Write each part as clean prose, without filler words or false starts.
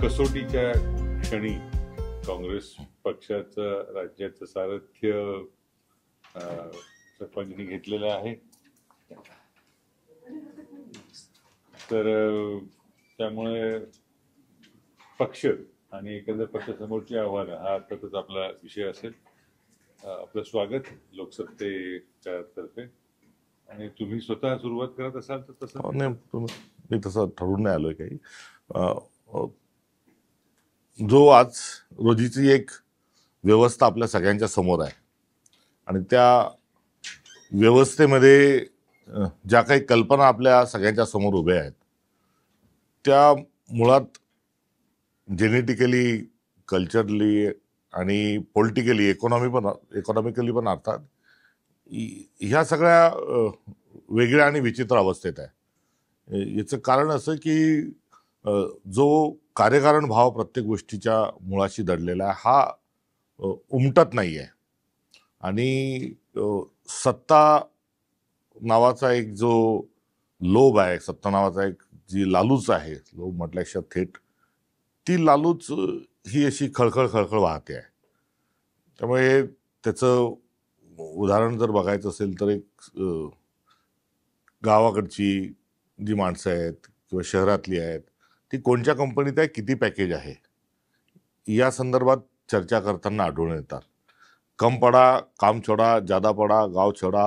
कसोटीच्या क्षणी काँग्रेस पक्षाचं राज्याचं सारथ्य सरपंचनी घेतलेलं आहे. तर त्यामुळे पक्ष आणि एकंदर पक्षासमोरची आव्हानं हा अर्थातच आपला विषय असेल. आपलं स्वागत लोकसत्तेच्या तर्फे. आणि तुम्ही स्वतः सुरुवात करत असाल तर तसं नाही, मी तसं ठरवून नाही आलोय काही. जो आज रोजीची एक व्यवस्था आपल्या सगळ्यांच्या समोर आहे आणि त्या व्यवस्थेमध्ये ज्या काही कल्पना आपल्या सगळ्यांच्या समोर उभ्या आहेत त्या मुळात जेनेटिकली, कल्चरली आणि पॉलिटिकली, इकॉनॉमिकली पण अर्थात ह्या सगळ्या वेगळ्या आणि विचित्र अवस्थेत आहे. याचं कारण असं की जो कार्यकारण भाव प्रत्येक गोष्टीच्या मुळाशी दडलेला आहे हा उमटत नाही आहे. आणि सत्ता नावाचा एक जो लोभ आहे, सत्ता नावाचा एक जी लालूच आहे, लोभ म्हटल्यापेक्षा थेट ती लालूच ही अशी खळखळ वाहते आहे. त्यामुळे त्याचं उदाहरण जर बघायचं असेल तर एक गावाकडची जी माणसं आहेत किंवा शहरातली आहेत ती कोणत्या कंपनीत आहे, किती पॅकेज आहे या संदर्भात चर्चा करताना आढळून येतात. कम पडा, काम छोडा, ज्यादा पडा, गाव छोडा,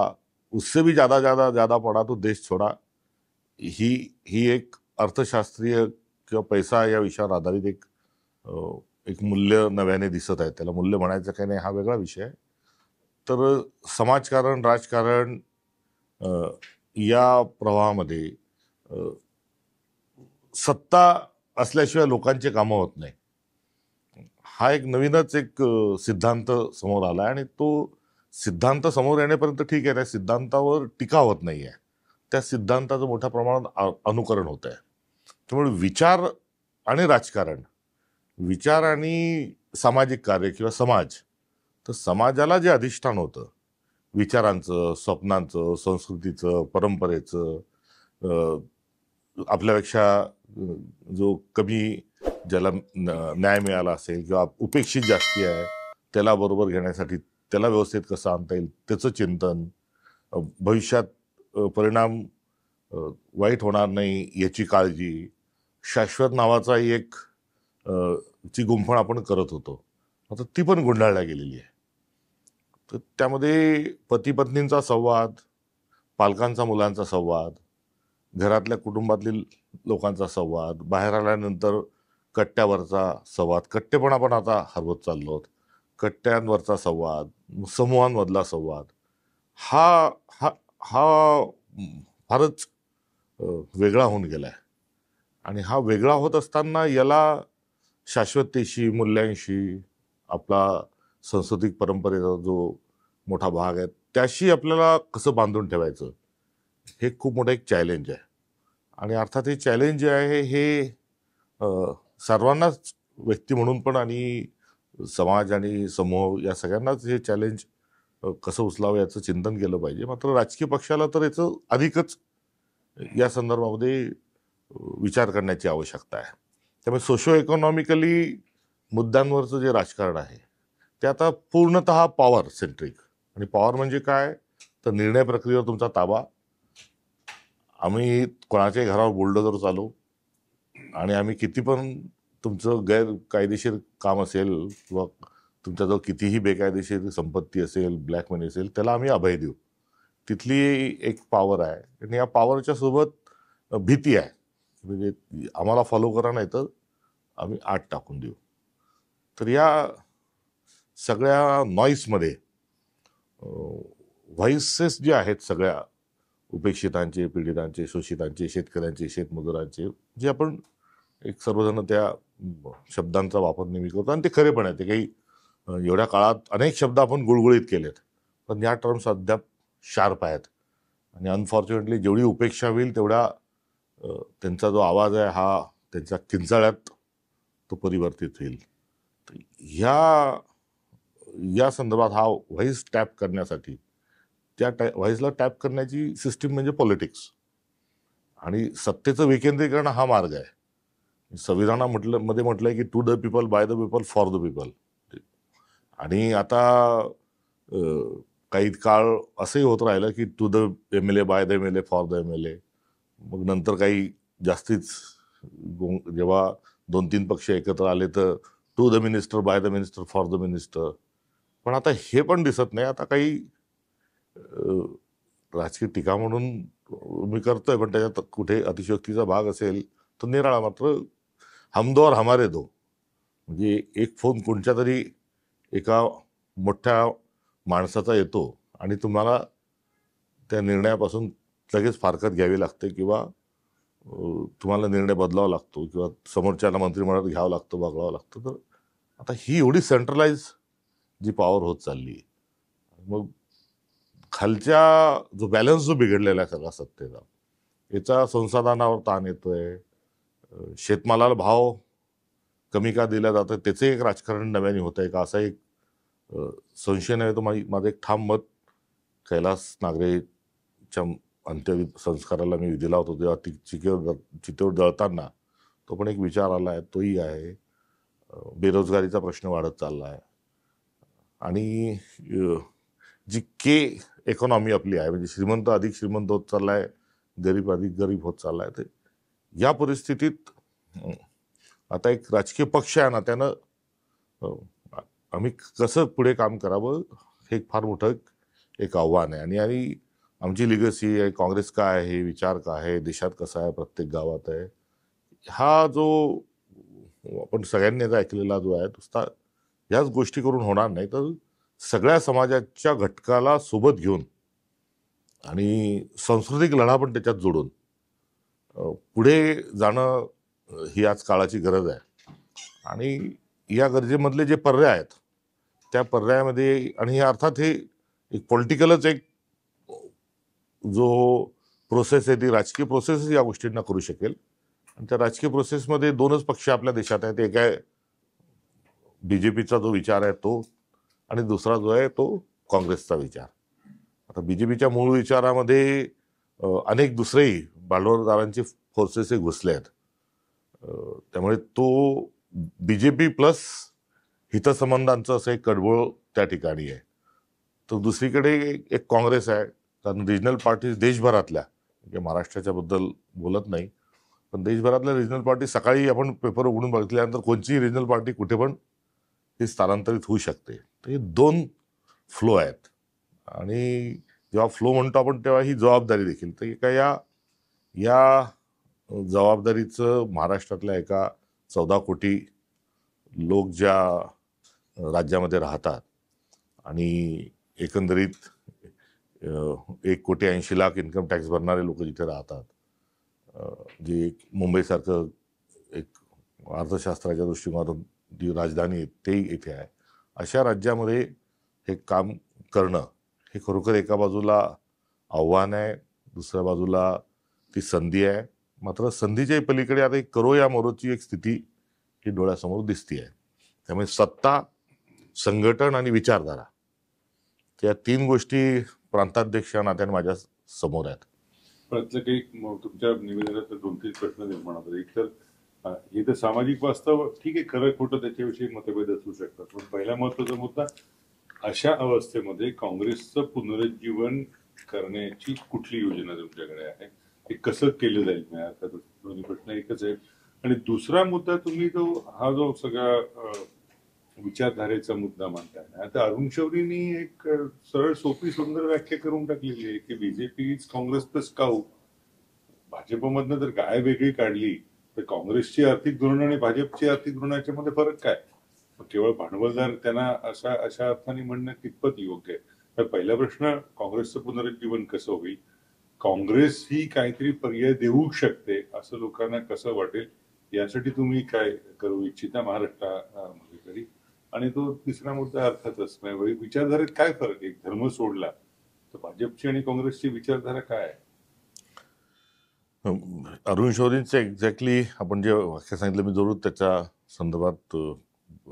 उससे भी ज्यादा पडा तो देश छोडा, ही एक अर्थशास्त्रीय किंवा पैसा या विषयावर आधारित एक मूल्य नव्याने दिसत आहे. त्याला मूल्य म्हणायचं काही नाही, हा वेगळा विषय आहे. तर समाजकारण, राजकारण या प्रवाहामध्ये सत्ता असल्याशिवाय लोकांचे कामं होत नाही. हा एक नवीनच एक सिद्धांत समोर आला आणि तो सिद्धांत समोर येण्यापर्यंत ठीक आहे, त्या सिद्धांतावर टीका होत नाही आहे, त्या सिद्धांताचं मोठ्या प्रमाणात अनुकरण होत आहे. त्यामुळे विचार आणि राजकारण, विचार आणि सामाजिक कार्य किंवा समाज, तर समाजाला जे अधिष्ठान होतं विचारांचं, स्वप्नांचं, संस्कृतीचं, परंपरेचं, आपल्यापेक्षा जो कमी ज्याला न्याय मिळाला असेल किंवा उपेक्षित जास्ती आहे त्याला बरोबर घेण्यासाठी त्याला व्यवस्थित कसं आणता येईल त्याचं चिंतन, भविष्यात परिणाम वाईट होणार नाही याची काळजी, शाश्वत नावाचा एक ची गुंफण आपण करत होतो. आता ती पण गुंडाळल्या गेलेली आहे. तर त्यामध्ये पती पत्नींचा संवाद, पालकांचा मुलांचा संवाद, घरातल्या कुटुंबातील लोकांचा संवाद, बाहेर आल्यानंतर कट्ट्यावरचा संवाद, कट्टेपणा पण आता हरवत चाललो आहोत, कट्ट्यांवरचा संवाद, समूहांमधला संवाद, हा हा हा फारच वेगळा होऊन गेलाय. आणि हा वेगळा होत असताना याला शाश्वतेशी, मूल्यांशी, आपला सांस्कृतिक परंपरेचा जो मोठा भाग आहे त्याशी आपल्याला कसं बांधून ठेवायचं हे खूप मोठं एक चॅलेंज आहे. आणि अर्थात हे चॅलेंज जे आहे हे सर्वांनाच, व्यक्ती म्हणून पण आणि समाज आणि समूह या सगळ्यांनाच हे चॅलेंज कसं उचलावं याचं चिंतन केलं पाहिजे. मात्र राजकीय पक्षाला तर याचं अधिकच या संदर्भामध्ये विचार करण्याची आवश्यकता आहे. त्यामुळे सोशो इकॉनॉमिकली मुद्द्यांवरचं जे राजकारण आहे ते आता पूर्णतः पॉवर सेंट्रिक. आणि पॉवर म्हणजे काय, तर निर्णय प्रक्रियेवर तुमचा ताबा. आम्ही कोणाच्याही घरावर बुलडोजर चालू आणि आम्ही किती पण तुमचं गैरकायदेशीर काम असेल किंवा तुमच्याजवळ कितीही बेकायदेशीर संपत्ती असेल, ब्लॅक मनी असेल, त्याला आम्ही अभय देऊ. तिथली एक पॉवर आहे. आणि या पॉवरच्या सोबत भीती आहे, म्हणजे आम्हाला फॉलो करा नाही तर आम्ही आत टाकून देऊ. तर या सगळ्या नॉईसमध्ये व्हॉइसेस जे आहेत सगळ्या उपेक्षितांचे, पीडितांचे, शोषितांचे, शेतकऱ्यांचे, शेतमजुरांचे, जे आपण एक सर्वजण त्या शब्दांचा वापर नेहमी करतो आणि ते खरे पण आहे. ते काही एवढ्या काळात अनेक शब्द आपण गुळगुळीत केलेत, पण या टर्म्स अद्याप शार्प आहेत. आणि अनफॉर्च्युनेटली जेवढी उपेक्षा होईल तेवढा त्यांचा जो आवाज आहे हा त्यांच्या किंचाळ्यात तो परिवर्तित होईल. या संदर्भात हा व्हॉइस टॅप करण्यासाठी, त्या व्हॉइसला टॅप करण्याची सिस्टीम म्हणजे पॉलिटिक्स आणि सत्तेचं विकेंद्रीकरण हा मार्ग आहे. मध्ये म्हटलंय की to the people, by the people, for the people. आणि आता काही काळ असंही होत राहिलं की to the MLA, by the MLA, for the MLA. मग नंतर काही जास्तीच जेव्हा 2-3 पक्ष एकत्र आले तर to the minister, by the minister, for the minister. पण आता हे पण दिसत नाही. आता काही राजकीय टीका म्हणून मी करतोय, पण त्याच्यात कुठे अतिशयोक्तीचा भाग असेल तर निराळा. मात्र हम दो और हमारे दो, म्हणजे एक फोन कोणत्या तरी एका मोठ्या माणसाचा येतो आणि तुम्हाला त्या निर्णयापासून लगेच फारकत घ्यावी लागते किंवा तुम्हाला निर्णय बदलावा लागतो किंवा समोरच्याला मंत्रिमंडळात घ्यावं लागतं, बघावं लागतं. तर आता ही एवढी सेंट्रलाइज जी पॉवर होत चालली, मग खालच्या जो बॅलन्स जो बिघडलेला आहे सगळा सत्तेचा, याचा संसाधनावर ताण येतोय. शेतमालाला भाव कमी का दिला जातं त्याचे एक राजकारण नव्याने होत आहे का, असा एक संशय नाही. तो माझं एक ठाम मत कैलास नागरेच्या अंत्यसंस्काराला मी दिला होता तेव्हा ती चितेवर जळताना तो पण एक विचार आला आहे. तोही आहे बेरोजगारीचा प्रश्न वाढत चालला आहे आणि जी इकॉनॉमी आपली आहे, म्हणजे श्रीमंत अधिक श्रीमंत होत चाललाय, गरीब अधिक गरीब होत चाललाय. तर या परिस्थितीत आता एक राजकीय पक्ष आहे ना, त्यानं आम्ही कसं पुढे काम करावं हे फार मोठं एक आव्हान आहे. आणि आमची लिगसी आहे, काँग्रेस काय आहे, विचार काय आहे, देशात कसा आहे, प्रत्येक गावात आहे, हा जो आपण सगळ्यांनी ऐकलेला जो आहे नुसता याच गोष्टी करून होणार नाही. तर सगळ्या समाजाच्या घटकाला सोबत घेऊन आणि सांस्कृतिक लढा पण त्याच्यात जोडून पुढे जाणं ही आज काळाची गरज आहे. आणि या गरजेमधले जे पर्याय आहेत त्या पर्यायामध्ये, आणि अर्थात हे एक पॉलिटिकलच एक जो प्रोसेस आहे, ती राजकीय प्रोसेस या गोष्टींना करू शकेल. आणि त्या राजकीय प्रोसेसमध्ये दोनच पक्ष आपल्या देशात आहेत. एक आहे BJPचा जो विचार आहे तो, आणि दुसरा जो आहे तो काँग्रेसचा विचार. आता BJPच्या मूळ विचारामध्ये अनेक दुसरेही भांडवलदारांचे फोर्सेस घुसले आहेत. त्यामुळे तो BJP प्लस हितसंबंधांचं असं एक कडबोळ त्या ठिकाणी आहे. तर दुसरीकडे एक काँग्रेस आहे, कारण रिजनल पार्टी देशभरातल्या, म्हणजे महाराष्ट्राच्या बद्दल बोलत नाही, पण देशभरातल्या रिजनल पार्टी सकाळी आपण पेपर उघडून बघितल्यानंतर कोणतीही रिजनल पार्टी कुठे पण ही स्थलांतरित होऊ शकते. तर हे दोन फ्लो आहेत. आणि जेव्हा फ्लो म्हणतो आपण तेव्हा ही जबाबदारी देखील. तर एका या जबाबदारीचं महाराष्ट्रातल्या एका 14 कोटी लोक ज्या राज्यामध्ये राहतात आणि एकंदरीत 1,80,00,000 इन्कम टॅक्स भरणारे लोक जिथे राहतात, जे मुंबईसारखं एक अर्थशास्त्राच्या दृष्टिकोनातून जी राजधानी आहे ते इथे आहे, अशा राज्यामध्ये हे काम करणं हे खरोखर एका बाजूला आव्हान आहे, दुसऱ्या बाजूला ती संधी आहे. मात्र संधीच्या पलीकडे आता एक करो या मरोची एक स्थिती ही डोळ्यासमोर दिसती आहे. त्यामुळे सत्ता, संघटन आणि विचारधारा या 3 गोष्टी प्रांताध्यक्ष नात्याने माझ्या समोर आहेत. प्रत्येक काही तुमच्या निवेदनात 2-3 प्रश्न निर्माण होतात. एक तर हे तर सामाजिक वास्तव ठीक आहे, खरं खोटं त्याच्याविषयी मतभेद असू शकतात, पण पहिला महत्वाचा मुद्दा, अशा अवस्थेमध्ये काँग्रेसचं पुनरुज्जीवन करण्याची कुठली योजना तुमच्याकडे आहे, हे कसं केलं जाईल? दोन्ही प्रश्न एकच आहे. आणि दुसरा मुद्दा, तुम्ही हा जो सगळा विचारधारेचा मुद्दा मांडताय, आता अरुण शौरींनी एक सरळ सोपी सुंदर व्याख्या करून टाकलेली आहे की BJP इज काँग्रेस प्लस काऊ. भाजपमधनं जर गाय वेगळी काढली तर काँग्रेसची आर्थिक धोरण आणि भाजपची आर्थिक धोरणाच्या मध्ये फरक काय? केवळ भांडवलदार त्यांना अशा अर्थाने म्हणणं कितपत योग्य आहे? तर पहिला प्रश्न, काँग्रेसचं पुनरुज्जीवन कसं होईल? काँग्रेस ही काहीतरी पर्याय देऊ शकते असं लोकांना कसं वाटेल, यासाठी तुम्ही काय करू इच्छिता महाराष्ट्रामध्ये तरी? आणि तो तिसरा मुद्दा अर्थातच विचारधारेत काय फरक? एक धर्म सोडला तर भाजपची आणि काँग्रेसची विचारधारा काय आहे? अरुण शौरींचं एक्झॅक्टली आपण जे वाक्य सांगितलं मी जरूर त्याच्या संदर्भात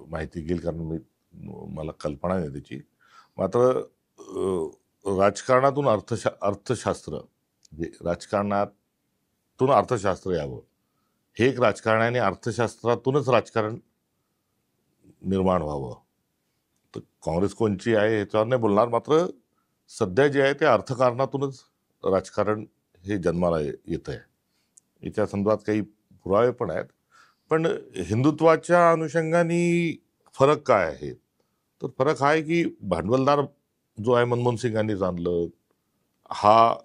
माहिती घेईल, कारण मला कल्पना नाही त्याची. मात्र राजकारणातून अर्थशास्त्र, म्हणजे राजकारणातून अर्थशास्त्र यावं हे एक राजकारण आहे आणि अर्थशास्त्रातूनच राजकारण निर्माण व्हावं. तर काँग्रेस कोणची आहे ह्याच्यावर नाही बोलणार, मात्र सध्या जे आहे ते अर्थकारणातूनच राजकारण हे जन्माला येत आहे. याच्या संदर्भात काही पुरावे पण आहेत. पण हिंदुत्वाच्या अनुषंगाने फरक काय आहे? तर फरक हा आहे की भांडवलदार जो आहे मनमोहन सिंगांनी जाणलं,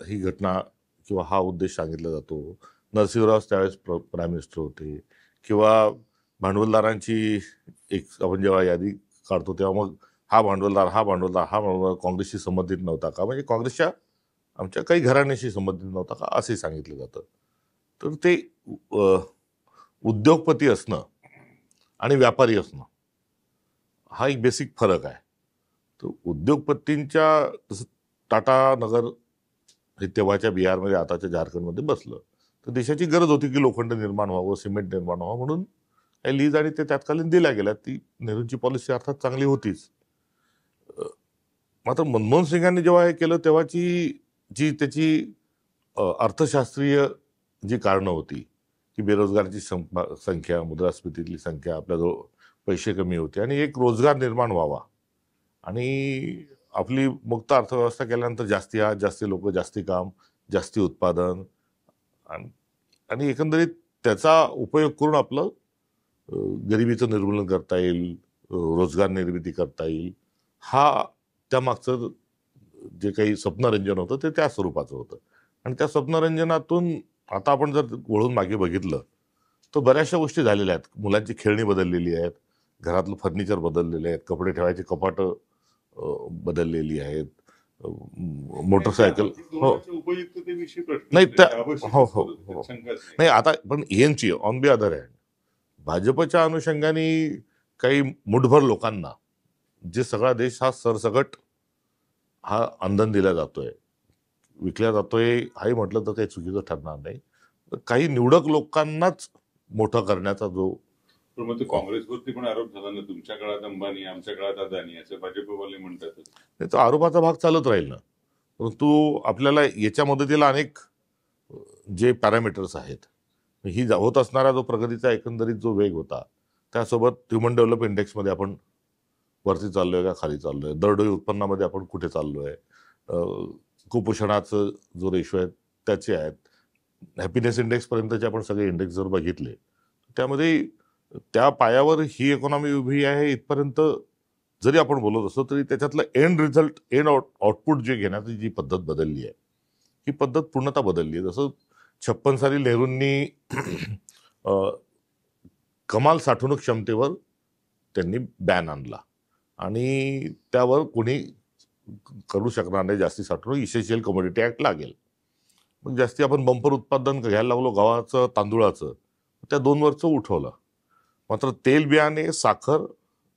ही घटना किंवा हा उद्देश सांगितला जातो. नरसिंहराव त्यावेळेस प्राईम मिनिस्टर होते, किंवा भांडवलदारांची एक आपण जेव्हा यादी काढतो तेव्हा मग हा भांडवलदार काँग्रेसशी संबंधित नव्हता का, म्हणजे काँग्रेसच्या आमच्या काही घराण्याशी संबंधित नव्हता का, असे सांगितलं जातं. तर ते उद्योगपती असणं आणि व्यापारी असणं हा एक बेसिक फरक आहे. तर उद्योगपतींच्या जसं टाटा नगर हे तेव्हाच्या बिहारमध्ये आताच्या झारखंडमध्ये बसलं, तर देशाची गरज होती की लोखंड निर्माण व्हावं, सिमेंट निर्माण व्हावं, म्हणून काही लीज आणि ते तत्कालीन दिल्या गेल्या. ती नेहरूंची पॉलिसी अर्थात चांगली होतीच. मात्र मनमोहन सिंगांनी जेव्हा हे केलं तेव्हाची जी त्याची अर्थशास्त्रीय जी कारणं होती की बेरोजगाराची संख्या, मुद्रास्फीतीतली संख्या, आपल्याजवळ पैसे कमी होते आणि एक रोजगार निर्माण व्हावा आणि आपली मुक्त अर्थव्यवस्था केल्यानंतर जास्ती लोक, जास्ती काम, जास्ती उत्पादन आणि एकंदरीत त्याचा उपयोग करून आपलं गरिबीचं निर्मूलन करता येईल, रोजगार निर्मिती करता येईल, हा त्यामागचं जे काही स्वप्नरंजन होतं ते त्या स्वरूपाचं होतं. आणि त्या स्वप्नरंजनातून आता आपण जर वळून मागे बघितलं तर बऱ्याचशा गोष्टी झालेल्या आहेत. मुलांची खेळणी बदललेली आहेत, घरातलं फर्निचर बदललेले आहेत, कपडे ठेवायची कपाटं बदललेली आहेत, मोटरसायकल. हो नाही त्या हो हो हो नाही आता पण यांची ऑन दी अदर हँड भाजपच्या अनुषंगाने काही मुठभर लोकांना जे सगळा देश हा सरसगट हा अंधन दिला जातोय, विकल्या जातोय, हाही म्हटलं तर काही चुकीचं ठरणार नाही. काही निवडक लोकांनाच मोठं करण्याचा जो मग ते काँग्रेसवरती पण आरोप झाला ना, तुमच्या काळात अंबानी, आमच्या काळात अदानी, असं भाजपवाले म्हणतात. तो आरोपाचा भाग चालत राहील ना, परंतु आपल्याला याच्या मदतीला अनेक जे पॅरामीटर्स आहेत, ही होत असणारा जो प्रगतीचा एकंदरीत जो वेग होता, त्यासोबत ह्युमन डेव्हलप इंडेक्समध्ये आपण वरती चाललोय का खाली चाललोय, दरडोई उत्पन्नामध्ये आपण कुठे चाललोय, कुपोषणाचं जो रेशो आहे त्याचे आहेत, हॅपीनेस इंडेक्स पर्यंतचे आपण सगळे इंडेक्स जर बघितले त्यामध्ये त्या पायावर ही इकॉनॉमी उभी आहे इथपर्यंत जरी आपण बोलत असतो तरी त्याच्यातलं एंड आउटपुट जे घेण्याची जी पद्धत बदलली आहे, ही पद्धत पूर्णतः बदलली आहे. जसं 56 साली नेहरूंनी कमाल साठवणूक क्षमतेवर त्यांनी बॅन आणला आणि त्यावर कोणी करू शकणार नाही जास्ती साठवणूक, इसेन्शियल कमोडिटी ऍक्ट लागेल. मग जास्ती आपण बंपर उत्पादन घ्यायला लागलो गव्हाचं, तांदूळाचं, त्या 2 वर्ष उठवलं. मात्र तेल बियाणे, साखर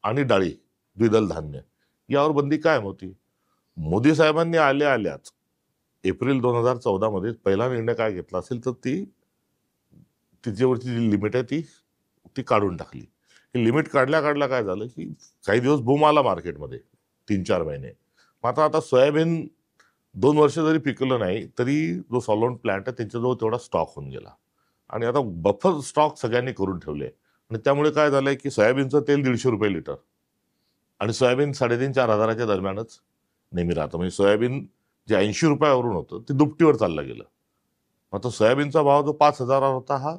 आणि डाळी, द्विदल धान्य यावर बंदी कायम होती. मोदी साहेबांनी आल्याच एप्रिल 2014 मध्ये पहिला निर्णय काय घेतला असेल तर तिच्यावरची जी लिमिट आहे ती काढून टाकली. ही लिमिट काढल्या काय झालं की काही दिवस बूम आला मार्केटमध्ये 3-4 महिने. मात्र आता सोयाबीन 2 वर्ष जरी पिकलं नाही तरी जो सॉलोन प्लांट आहे त्यांच्याजवळ तेवढा स्टॉक होऊन गेला आणि आता बफर स्टॉक सगळ्यांनी करून ठेवले आणि त्यामुळे काय झालंय की सोयाबीनचं तेल 150 रुपये लिटर आणि सोयाबीन 3,500-4 हजाराच्या दरम्यानच नेहमी राहतं. म्हणजे सोयाबीन जे 80 रुपयावरून होतं ते दुपटीवर चाललं गेलं. मात्र सोयाबीनचा भाव जो 5,000 होता हा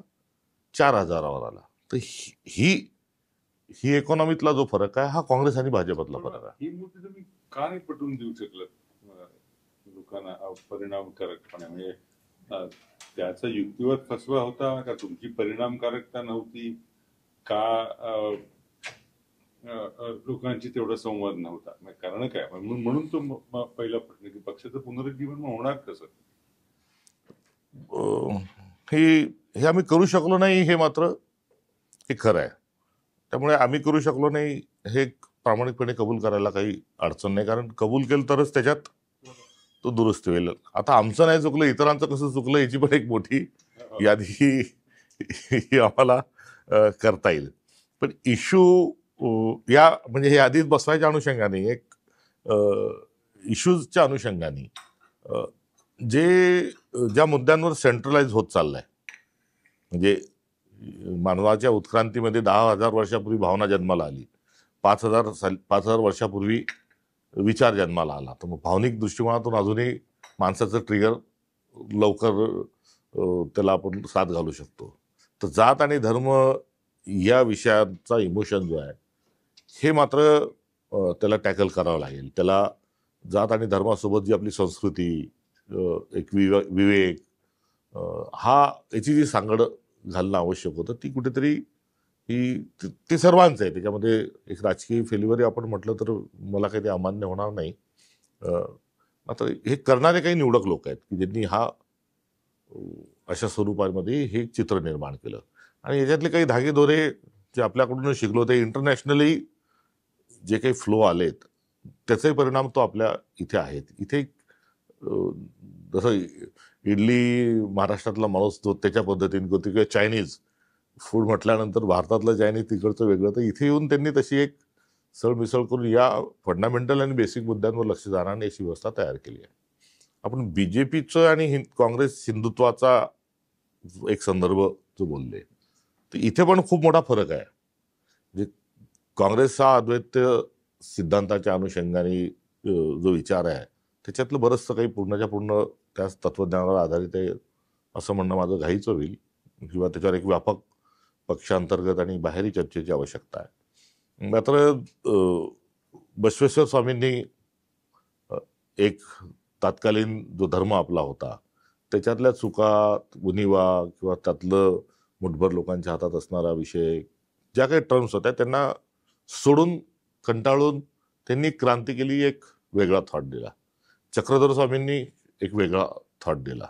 4,000 आला. तर ही इकॉनॉमीतला जो फरक आहे हा काँग्रेस आणि भाजपतला फरक आहे. ही मुद्दे तुम्ही का नाही पटवून देऊ शकलं लोकांना परिणामकारकपणे? म्हणजे त्याचा युक्तिवाद फसवा होता का, तुमची परिणामकारकता नव्हती का, लोकांची तेवढा संवाद नव्हता? कारण काय म्हणून तो पहिला प्रश्न की पक्षाचं पुनरुज्जीवन होणार कसं? हे आम्ही करू शकलो नाही हे मात्र हे खरं आहे. त्यामुळे आम्ही करू शकलो नाही हे प्रामाणिकपणे कबूल करायला काही अडचण नाही, कारण कबूल केलं तरच त्याच्यात तो दुरुस्ती होईल. आता आमचं नाही चुकलं, इतरांचं कसं चुकलं याची पण एक मोठी यादी आम्हाला करता येईल. पण इश्यू या म्हणजे हे आधीच बसवायच्या अनुषंगाने एक इश्यूजच्या अनुषंगाने ज्या मुद्द्यांवर सेंट्रलाइज होत चाललंय, म्हणजे मानवाच्या उत्क्रांतीमध्ये 10,000 वर्षापूर्वी भावना जन्माला आली, 5,000 वर्षापूर्वी विचार जन्माला आला. तर मग भावनिक दृष्टिकोनातून अजूनही माणसाचं ट्रिगर लवकर त्याला आपण साथ घालू शकतो. तर जात आणि धर्म या विषयाचा इमोशन जो आहे हे मात्र त्याला टॅकल करावं लागेल. त्याला जात आणि धर्मासोबत जी आपली संस्कृती, एक विवेक, याची जी सांगड घालणं आवश्यक होतं ती कुठेतरी ते सर्वांचं आहे. त्याच्यामध्ये एक राजकीय फेल्युअर आपण म्हटलं तर मला काही ते अमान्य होणार नाही. मात्र हे करणारे काही निवडक लोक आहेत की ज्यांनी अशा स्वरूपामध्ये हे चित्र निर्माण केलं. आणि याच्यातले काही धागेदोरे जे आपल्याकडून शिकलो ते इंटरनॅशनली जे काही फ्लो आलेत त्याचे परिणाम तो आपल्या इथे आहेत. इथे जसं इडली महाराष्ट्रातला माणूस तो त्याच्या पद्धतीने करतो किंवा चायनीज फूड म्हटल्यानंतर भारतातलं चायनीज तिकडचं वेगळं, तर इथे येऊन त्यांनी तशी एक सरमिसळ करून या फंडामेंटल आणि बेसिक मुद्द्यांवर लक्ष जाणार नाही अशी व्यवस्था तयार केली आहे. आपण बीजेपीचं आणि काँग्रेस हिंदुत्वाचा एक संदर्भ जो बोलले तर इथे पण खूप मोठा फरक आहे. म्हणजे काँग्रेस हा अद्वैत सिद्धांताच्या अनुषंगाने जो विचार आहे त्याच्यातलं बरंचसं काही पूर्णच्या पूर्ण त्याच तत्वज्ञानावर आधारित आहे असं म्हणणं माझं घाईचं होईल किंवा त्याच्यावर एक व्यापक पक्षांतर्गत आणि बाहेरी चर्चेची आवश्यकता आहे. मात्र बसवेश्वर स्वामींनी एक तत्कालीन जो धर्म आपला होता त्याच्यातल्या चुका, उणिवा किंवा त्यातलं मुठभर लोकांच्या हातात असणारा विषय, ज्या काही टर्म्स होत्या त्यांना सोडून कंटाळून त्यांनी क्रांती केली, एक वेगळा थॉट दिला. चक्रधर स्वामींनी एक वेगळा थॉट दिला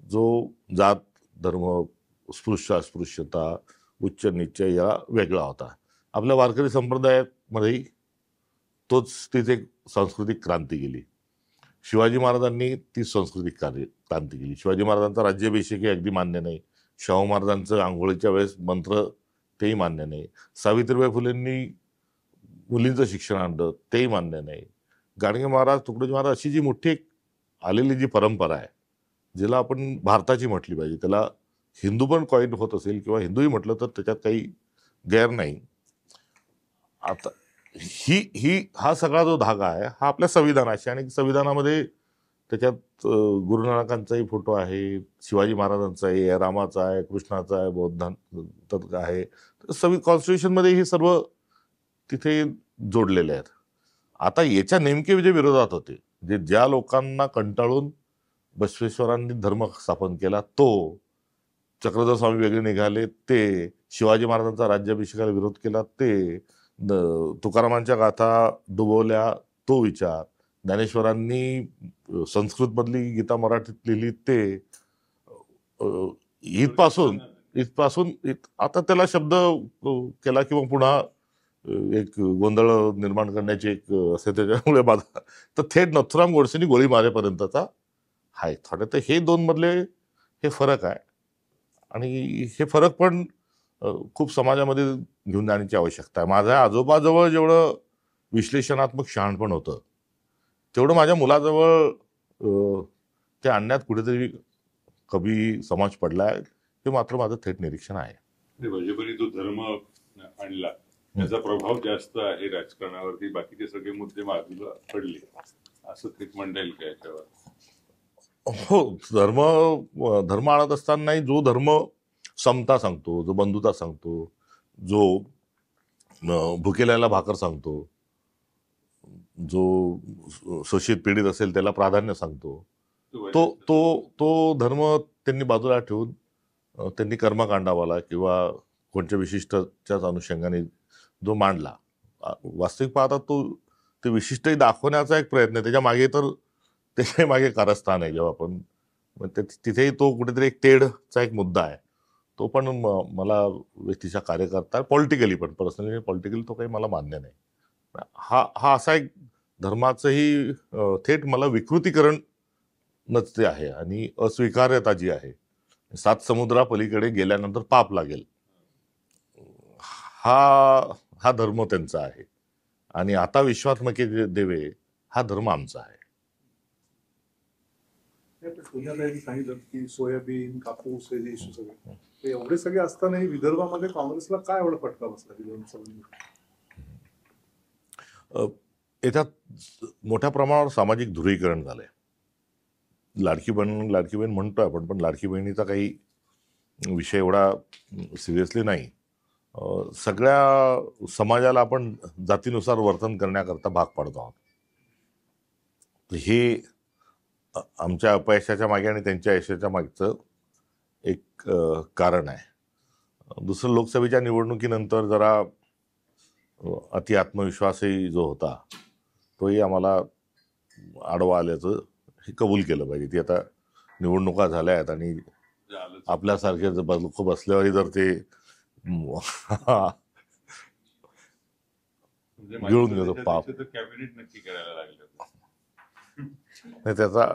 जो जात धर्म, स्पृश्य अस्पृश्यता, उच्च नीच या वेगळा होता. आपल्या वारकरी संप्रदायामध्ये तीच एक सांस्कृतिक क्रांती केली. शिवाजी महाराजांनी ती सांस्कृतिक क्रांती केली. शिवाजी महाराजांचा राज्याभिषेक हे अगदी मान्य नाही. शाहू महाराजांचं आंघोळीच्या वेळेस मंत्र तेही मान्य नाही. सावित्रीबाई फुलेंनी मुलींचं शिक्षण आणलं तेही मान्य नाही. गाडगे महाराज, तुकडोजी महाराज अशी जी मोठी एक आलेली जी परंपरा आहे जिला आपण भारताची म्हटली पाहिजे, त्याला हिंदू पण कॉईन होत असेल किंवा हिंदूही म्हटलं तर त्याच्यात काही गैर नाही. आता हा सगळा जो धागा आहे हा आपल्या संविधानाशी, आणि संविधानामध्ये त्याच्यात गुरुनानकांचाही फोटो आहे, शिवाजी महाराजांचा आहे, रामाचा आहे, कृष्णाचा आहे, बौद्धांचा आहे. कॉन्स्टिट्यूशनमध्ये हे सर्व तिथे जोडलेले आहेत. आता याच्या नेमके जे विरोधात होते, जे ज्या लोकांना कंटाळून बसवेश्वरांनी धर्म स्थापन केला तो, चक्रधर स्वामी वेगळे निघाले ते, शिवाजी महाराजांचा राज्याभिषेकाला विरोध केला ते, तुकारामांच्या गाथा डुबवल्या तो विचार, ज्ञानेश्वरांनी संस्कृतमधली गीता मराठीत लिहिली ते, इथपासून आता त्याला शब्द केला किंवा पुन्हा एक गोंधळ निर्माण करण्याची एक असे त्याच्यामुळे माझा तर थेट नथुराम गोडसेंनी गोळी मारेपर्यंतचा आहे थोडे. तर हे दोन मधले हे फरक आहे आणि हे फरक पण खूप समाजामध्ये घेऊन जाण्याची आवश्यकता आहे. माझ्या आजोबाजवळ जेवढं विश्लेषणात्मक शहाणपण होतं तेवढं माझ्या मुलाजवळ ते आणण्यात कुठेतरी कमी समाज पडलाय, हे मात्र माझं थेट निरीक्षण आहे. भाजपने जो धर्म आणला त्याचा प्रभाव जास्त आहे राजकारणावरती, बाकीचे सगळे मुद्दे बाजूला पडले असं थेट म्हणता येईल का याच्यावर? हो, धर्म आणत असतानाही जो धर्म समता सांगतो, जो बंधुता सांगतो, जो भुकेल्याला भाकर सांगतो, जो शोषित पीडित असेल त्याला प्राधान्य सांगतो, तो धर्म त्यांनी बाजूला ठेवून त्यांनी कर्मकांडावाला किंवा कोणत्या विशिष्टच्याच अनुषंगाने जो मांडला, वास्तविक पाहता ते विशिष्टही दाखवण्याचा एक प्रयत्न आहे. त्याच्या मागे कारस्थान आहे. जेव्हा आपण तिथेही तो कुठेतरी एक तेढचा एक मुद्दा आहे. तो पण मला व्यक्तीच्या कार्यकर्ता पॉलिटिकली पण पर्सनली पॉलिटिकली तो काही मला मान्य नाही. हा असा एक धर्माचंही थेट मला विकृतीकरण नसते आहे आणि अस्वीकार्यता जी आहे, 7 समुद्रापलीकडे गेल्यानंतर पाप लागेल, हा धर्म त्यांचा आहे आणि आता विश्वात्मके देवे हा धर्म आमचा आहे. पुण्याला सांगितलं की सोयाबीन, कापूस हे जे इश्यू सगळे ते एवढे सगळे असतानाही विदर्भामध्ये काँग्रेसला काय एवढा फटका बसला विधानसभा निवडणुकीत? याच्यात मोठ्या प्रमाणावर सामाजिक ध्रुवीकरण झालंय. लाडकी बहीण म्हणतोय आपण, पण लाडकी बहिणीचा काही विषय एवढा सिरियसली नाही. सगळ्या समाजाला आपण जातीनुसार वर्तन करण्याकरता भाग पाडतो आहोत. हे आमच्या अपयशाच्या मागे आणि त्यांच्या यशाच्या मागचं एक कारण आहे. दुसरं, लोकसभेच्या निवडणुकीनंतर जरा अति आत्मविश्वासही जो होता तोही आम्हाला आडवा आल्याचं हे कबूल केलं पाहिजे. ती आता निवडणुका झाल्या आहेत आणि आपल्यासारखे लोक बसल्यावरही जर ते गिळून घेतो पाप, कॅबिनेट नक्की करायला लागलं त्याचा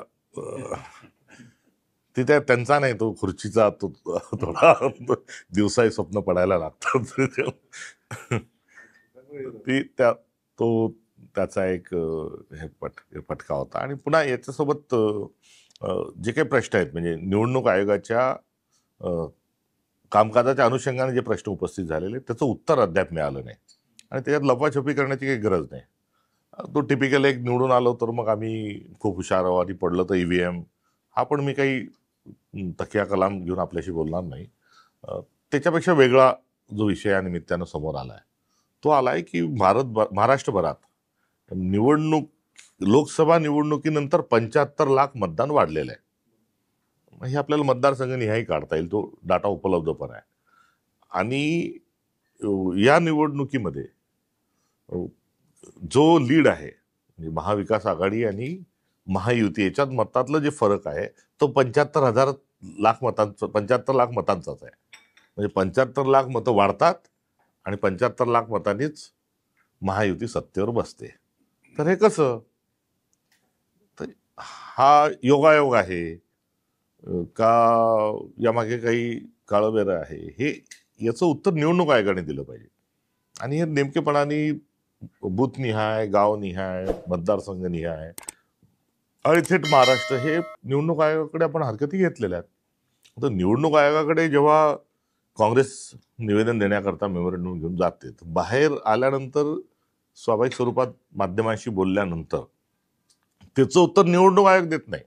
तिथे त्यांचा नाही, तो खुर्चीचा तो थोडा दिवसाही स्वप्न पडायला लागतात. ती त्याचा एक फटका होता. आणि पुन्हा याच्यासोबत जे काही प्रश्न आहेत, म्हणजे निवडणूक आयोगाच्या कामकाजाच्या अनुषंगाने जे प्रश्न उपस्थित झालेले त्याचं उत्तर अद्याप मिळालं नाही. आणि त्याच्यात लपाछपी करण्याची काही गरज नाही. तो टिपिकल एक निवडून आलो तर मग आम्ही खूप हुशार आहोत आणि पडलं तर ईव्हीएम, हा पण मी काही तकिया कलाम घेऊन आपल्याशी बोलणार नाही. त्याच्यापेक्षा वेगळा जो विषय या निमित्तानं समोर आला आहे तो आला आहे की महाराष्ट्रभरात लोकसभा निवडणुकीनंतर 75 लाख मतदान वाढलेलं आहे. हे आपल्याला मतदारसंघ निहाय काढता येईल, तो डाटा उपलब्ध पण आहे. आणि या निवडणुकीमध्ये जो लीड आहे, म्हणजे महाविकास आघाडी आणि महायुती याच्यात मतातलं जे फरक आहे तो 75 लाख मतांचाच आहे. म्हणजे 75 लाख मतं वाढतात आणि 75 लाख मतांनीच महायुती सत्तेवर बसते. तर हे कसं? तर हा योगायोग आहे का यामागे काही काळबेरं आहे? हे याचं उत्तर निवडणूक आयोगाने दिलं पाहिजे. आणि हे नेमकेपणाने बूथनिहाय, गावनिहाय, मतदारसंघनिहाय आणि थेट महाराष्ट्र हे निवडणूक आयोगाकडे आपण हरकती घेतलेल्या आहेत. तर निवडणूक आयोगाकडे जेव्हा काँग्रेस निवेदन देण्याकरता मेमोरंडम घेऊन जाते, तर बाहेर आल्यानंतर स्वाभाविक स्वरूपात माध्यमांशी बोलल्यानंतर त्याचं उत्तर निवडणूक आयोग देत नाही,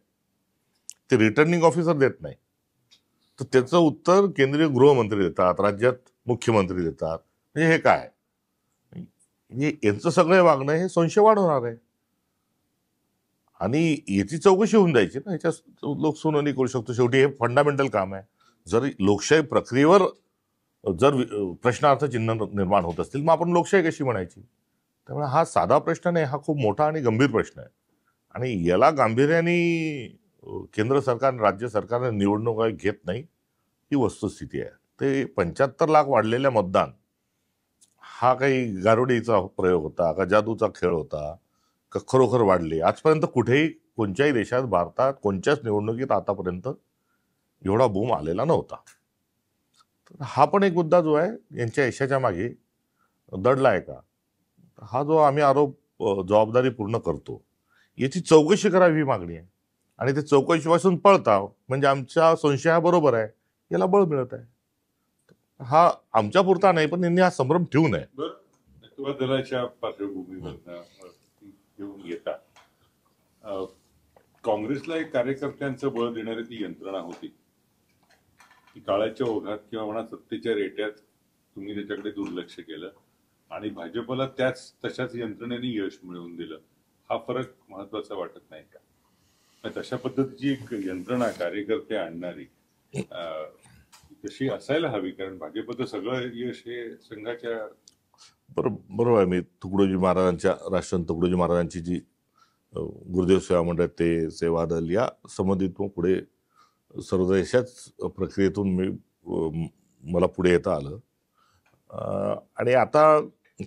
ते रिटर्निंग ऑफिसर देत नाही. तर त्याचं उत्तर केंद्रीय गृहमंत्री देतात, राज्यात मुख्यमंत्री देतात. म्हणजे हे काय? म्हणजे यांचं सगळं वागणं हे संशय वाढवणार आहे. आणि याची चौकशी होऊन जायची ना, ह्याच्या लोक सुनावणी करू शकतो. शेवटी हे फंडामेंटल काम आहे. जर लोकशाही प्रक्रियेवर जर प्रश्नार्थ चिन्ह निर्माण होत असतील, मग आपण लोकशाही कशी म्हणायची? त्यामुळे हा साधा प्रश्न नाही, हा खूप मोठा आणि गंभीर प्रश्न आहे. आणि याला गांभीर्याने केंद्र सरकार आणि राज्य सरकारने निवडणूक आयोग घेत नाही, ही वस्तुस्थिती आहे. ते 75 लाख वाढलेल्या मतदान हा काही गारुडीचा प्रयोग होता का, जादूचा खेळ होता का, खरोखर वाढले? आजपर्यंत कुठेही कोणत्याही देशात, भारतात कोणत्याच निवडणुकीत आतापर्यंत एवढा बूम आलेला नव्हता. तर हा पण एक मुद्दा जो आहे यांच्या यशाच्या मागे दडलाय का, हा जो आम्ही आरोप जबाबदारी पूर्ण करतो, याची चौकशी करावी ही मागणी आहे. आणि ते चौकशीपासून पळता म्हणजे आमच्या संशया बरोबर आहे, याला बळ मिळत आहे. हा आमच्या पुरता नाही, पण यांनी हा संभ्रम ठेवू नये. दलाच्या पार्श्वभूमीवर घेऊन घेता काँग्रेसला एक कार्यकर्त्यांचं बळ देणारी ती यंत्रणा होती, ती काळाच्या ओघात किंवा म्हणा सत्तेच्या रेट्यात तुम्ही त्याच्याकडे दुर्लक्ष केलं आणि भाजपला तशाच यंत्रणेने यश मिळवून दिलं. हा फरक महत्वाचा वाटत नाही का? तशा पद्धतीची एक यंत्रणा कार्यकर्ते आणणारी तशी असायला हवी, कारण भाजपचं सगळं यश हे संघाच्या. बरोबर आहे. मी तुकडोजी महाराजांच्या, राष्ट्रसंत तुकडोजी महाराजांची जी गुरुदेव सेवा मंडळ, ते सेवा दल या संबंधित मग पुढे सर्व देशाच प्रक्रियेतून मला पुढे येता आलं. आणि आता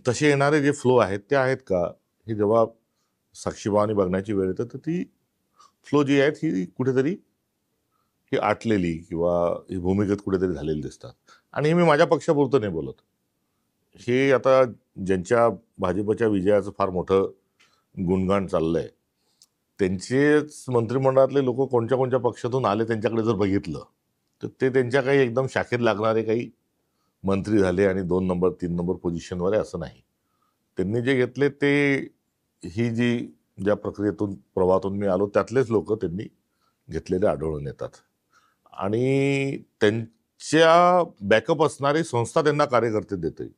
तसे येणारे जे फ्लो आहेत ते आहेत का, हे जेव्हा साक्षीभावाने बघण्याची वेळ येतं, तर ती फ्लो जी आहेत ही कुठेतरी ही आटलेली किंवा ही भूमिगत कुठेतरी झालेली दिसतात. आणि हे मी माझ्या पक्षापुरतं नाही बोलत. हे आता ज्यांच्या भाजपच्या विजयाचं फार मोठं गुणगान चाललंय, त्यांचेच मंत्रिमंडळातले लोक कोणत्या कोणत्या पक्षातून आले त्यांच्याकडे जर बघितलं तर ते त्यांच्या काही एकदम शाखेत लागणारे काही मंत्री झाले आणि 2 नंबर 3 नंबर पोझिशनवर आहे असं नाही. त्यांनी जे घेतले ते ही जी ज्या प्रक्रियेतून प्रवाहातून मी आलो त्यातलेच लोक त्यांनी घेतलेले आढळून येतात. आणि त्यांच्या बॅकअप असणारी संस्था त्यांना कार्यकर्ते देते.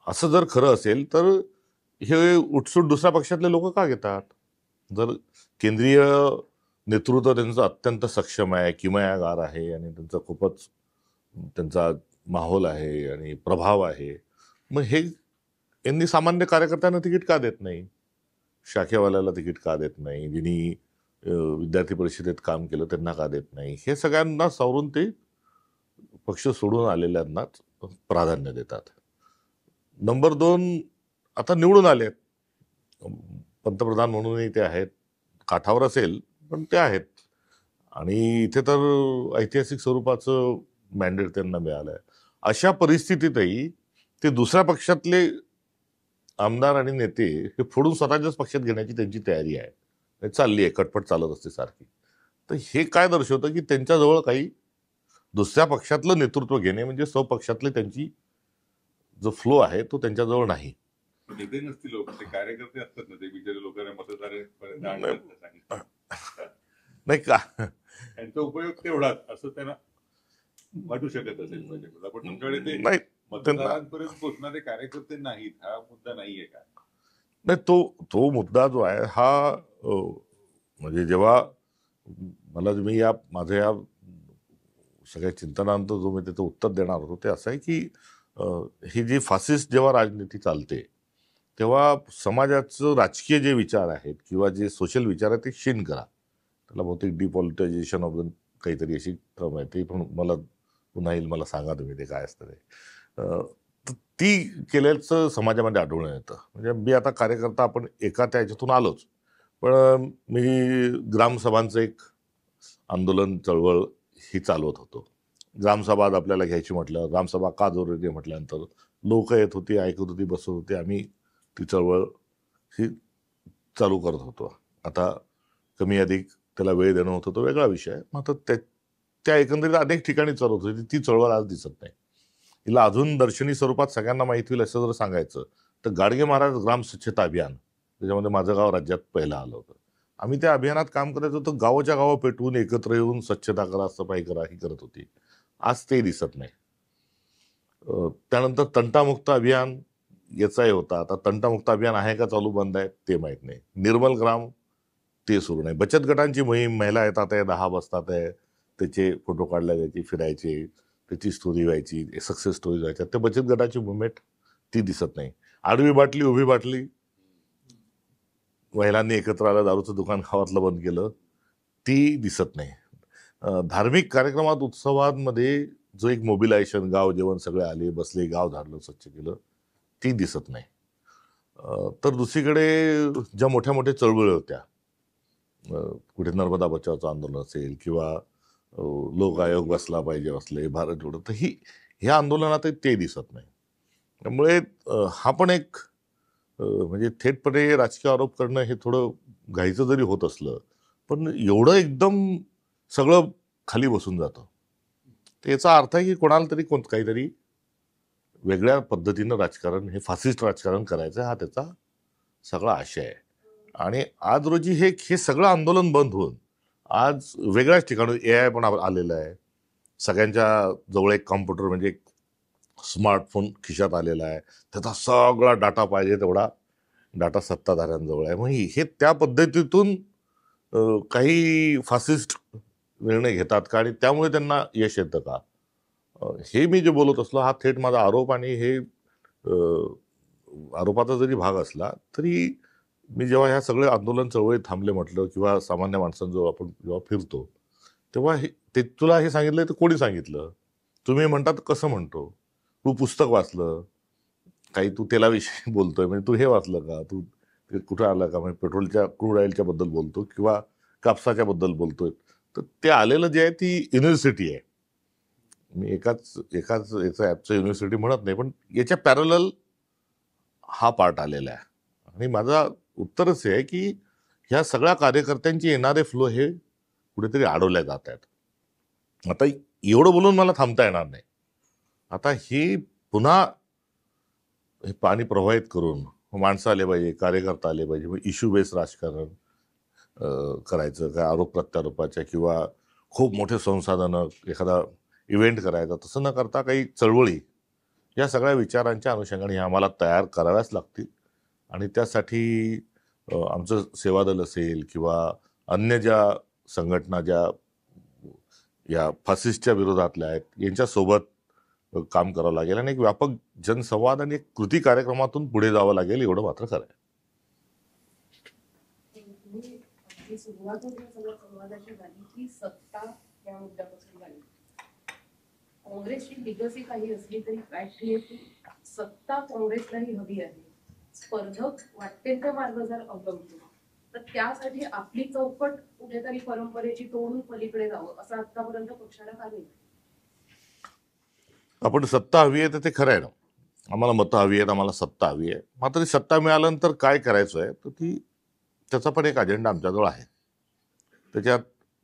असं जर खरं असेल तर हे उठसूट दुसऱ्या पक्षातले लोक का घेतात? जर केंद्रीय नेतृत्व त्यांचं अत्यंत सक्षम आहे, किमयागार आहे आणि त्यांचा खूपच त्यांचा माहोल आहे आणि प्रभाव आहे, मग हे यांनी सामान्य कार्यकर्त्यांना तिकीट का देत नाही? शाखेवाल्याला तिकीट का देत नाही? ज्यांनी विद्यार्थी परिषदेत काम केलं त्यांना का देत नाही? हे सगळ्यांना सावरून ते पक्ष सोडून आलेल्यांनाच प्राधान्य देतात. नंबर 2, आता निवडून आलेत, पंतप्रधान म्हणूनही ते आहेत, काठावर असेल पण ते आहेत आणि इथे तर ऐतिहासिक स्वरूपाचं मॅन्डेट त्यांना मिळालं आहे. अशा परिस्थितीतही ते दुसऱ्या पक्षातले आमदार आणि नेते हे फोडून स्वतःच्याच पक्षात घेण्याची त्यांची तयारी आहे, चालली आहे, कटपट चालत असते सारखी. तर हे काय दर्शवतं की त्यांच्याजवळ काही दुसऱ्या पक्षातलं नेतृत्व घेणे म्हणजे स्वपक्षातले त्यांची जो फ्लो आहे तो त्यांच्याजवळ नाही. नेते नसतील लोक, ते कार्यकर्ते असतात ना, ते बिचारे लोकांना मतदारांपर्यंत आणतात. नाही का त्यांचा उपयोग तेवढाच असं त्यांना वाटू शकत असेल भाजपला, पण तुमच्याकडे ते नाही मतदारांपर्यंत पोहोचणारे कार्यकर्ते नाहीत, हा मुद्दा नाहीये का? नाही, तो मुद्दा जो आहे हा म्हणजे जेव्हा मला मी माझ्या या सगळ्या चिंतनानंतर जो मी त्याचं उत्तर देणार होतो ते असं आहे की ही जी फासिस्ट जेव्हा राजनीती चालते तेव्हा समाजाचं राजकीय जे विचार आहेत किंवा जे सोशल विचार आहेत ते क्षीण करा. त्याला बहुतेक डिपॉलिटायझेशन ऑफ द काहीतरी अशी टर्म आहे, ते पण मला पुन्हा येईल, मला सांगा तुम्ही ते काय असतं ते. ती केल्याचं समाजामध्ये आढळून येतं. म्हणजे मी आता कार्यकर्ता, आपण एका त्या ह्याच्यातून आलोच, पण मी ग्रामसभांचं एक आंदोलन चळवळ ही चालवत होतो. ग्रामसभा आपल्याला घ्यायची म्हटलं, ग्रामसभा का जरुरी म्हटल्यानंतर लोक येत होती, ऐकत होती, बसत होती, आम्ही ती चळवळ ही चालू करत होतो. आता कमी अधिक त्याला वेळ देणं होतं तो वेगळा विषय आहे. मात्र त्या एकंदरीत अनेक ठिकाणी चालवत होती. ती चळवळ आज दिसत नाही. हिला अजून दर्शनी स्वरूपात सगळ्यांना माहिती होईल असं जर सांगायचं तर गाडगे महाराज ग्राम स्वच्छता अभियान, त्याच्यामध्ये माझं गाव राज्यात पहिलं आलं होतं. आम्ही त्या अभियानात काम करायचो तर गावाच्या गावं पेटवून एकत्र येऊन स्वच्छता करा, सफाई करा ही करत होती. आज ते दिसत नाही. त्यानंतर तंटामुक्त अभियान याचाही होता. आता तंटामुक्त अभियान आहे का चालू, बंद आहे ते माहीत नाही. निर्मल ग्राम ते सुरू नाही. बचत गटांची मोहीम, महिला येतात आहे, 10 बसतात आहे, त्याचे फोटो काढले जायचे, फिरायचे, त्याची स्टोरी व्हायची, सक्सेस स्टोरी व्हायच्या. त्या बचत गटाची मुवमेंट ती दिसत नाही. आडवी बाटली उभी बाटली, महिलांनी एकत्र आलं, दारूचं दुकान गावातलं बंद केलं, ती दिसत नाही. धार्मिक कार्यक्रमात, उत्सवांमध्ये जो एक मोबिलायझेशन, गाव जेवण सगळे आले, बसले, गाव झाडलं, स्वच्छ केलं, ती दिसत नाही. तर दुसरीकडे ज्या मोठ्या मोठ्या चळवळी होत्या, कुठे नर्मदा बचावचं आंदोलन असेल किंवा लोक आयोग बसला पाहिजे असले, भारत जोडो, तर ह्या आंदोलनात ते दिसत नाही. त्यामुळे हा पण एक म्हणजे थेटपणे राजकीय आरोप करणं हे थोडं घाईचं जरी होत असलं पण एवढं एकदम सगळं खाली बसून जातं. तर याचा अर्थ आहे की कोणाला तरी काहीतरी वेगळ्या पद्धतीनं राजकारण, हे फासिस्ट राजकारण करायचं, हा त्याचा सगळा आशय आहे. आणि आज रोजी हे सगळं आंदोलन बंद होऊन आज वेगळ्याच ठिकाणी AI पण आलेलं आहे. सगळ्यांच्या जवळ एक कॉम्प्युटर म्हणजे एक स्मार्टफोन खिशात आलेला आहे. त्याचा सगळा डाटा पाहिजे तेवढा डाटा सत्ताधाऱ्यांजवळ आहे. मग हे त्या पद्धतीतून काही फासिस्ट निर्णय घेतात का आणि त्यामुळे त्यांना यश येतं का? हे मी जे बोलत असलो हा थेट माझा आरोप, आणि हे आरोपाचा जरी भाग असला तरी मी जेव्हा ह्या सगळे आंदोलन चळवळी थांबले म्हटलं किंवा सामान्य माणसांजवळ आपण जेव्हा फिरतो तेव्हा ते तुला हे सांगितलं तर कोणी सांगितलं? तुम्ही म्हणतात कसं म्हणतो? तू पुस्तक वाचलं काही, तू तेलाविषयी बोलतोय म्हणजे तू हे वाचलं का? तू कुठं आलं का? म्हणजे पेट्रोलच्या, क्रूड ऑइलच्या बद्दल बोलतो किंवा कापसाच्या बद्दल बोलतोय. तर ते आलेलं जे आहे ती युनिव्हर्सिटी आहे. मी एकाच याचं ॲपचं युनिव्हर्सिटी म्हणत नाही, पण याच्या पॅरलल हा पार्ट आलेला आहे. आणि माझा उत्तरच आहे की ह्या सगळ्या कार्यकर्त्यांचे येणारे फ्लो हे कुठेतरी अडवल्या जात आहेत. आता एवढं बोलून मला थांबता येणार नाही. आता हे पुन्हा हे पाणी प्रवाहित करून माणसं आले पाहिजे, कार्यकर्ता आले पाहिजे, इश्यू बेस राजकारण करायचं, काय आरोप प्रत्यारोपाच्या किंवा खूप मोठे संसाधनं एखादा इव्हेंट करायचा, तसं न करता काही चळवळी या सगळ्या विचारांच्या अनुषंगाने ह्या आम्हाला तयार कराव्याच लागतील. आणि त्यासाठी आमचं सेवादल असेल किंवा अन्य ज्या संघटना ज्या या फासिस्टच्या विरोधातल्या आहेत यांच्यासोबत काम करावं लागेल आणि एक व्यापक जनसंवाद आणि एक कृती कार्यक्रमातून पुढे जावं लागेल, एवढं मात्र खरं आहे. सुरुवात संवादाची झाली की सत्ता या मुद्द्यापासून झाली. काँग्रेसची लिगसी काही असली तरी फॅक्ट ही की सत्ता काँग्रेसलाही हवी आहे. स्पर्धक वाटते त्या मार्ग जर अवलंबतो तर त्यासाठी आपली चौकट कुठेतरी परंपरेची तोडून पलीकडे जावं असं आतापर्यंत पक्षाला का नाही? आपण सत्ता हवी आहे तर ते खरं आहे ना, आम्हाला मतं हवी आहेत, आम्हाला सत्ता हवी आहे. मात्र सत्ता मिळाल्यानंतर काय करायचं आहे तर त्याचा पण एक अजेंडा आमच्याजवळ आहे. त्याच्यात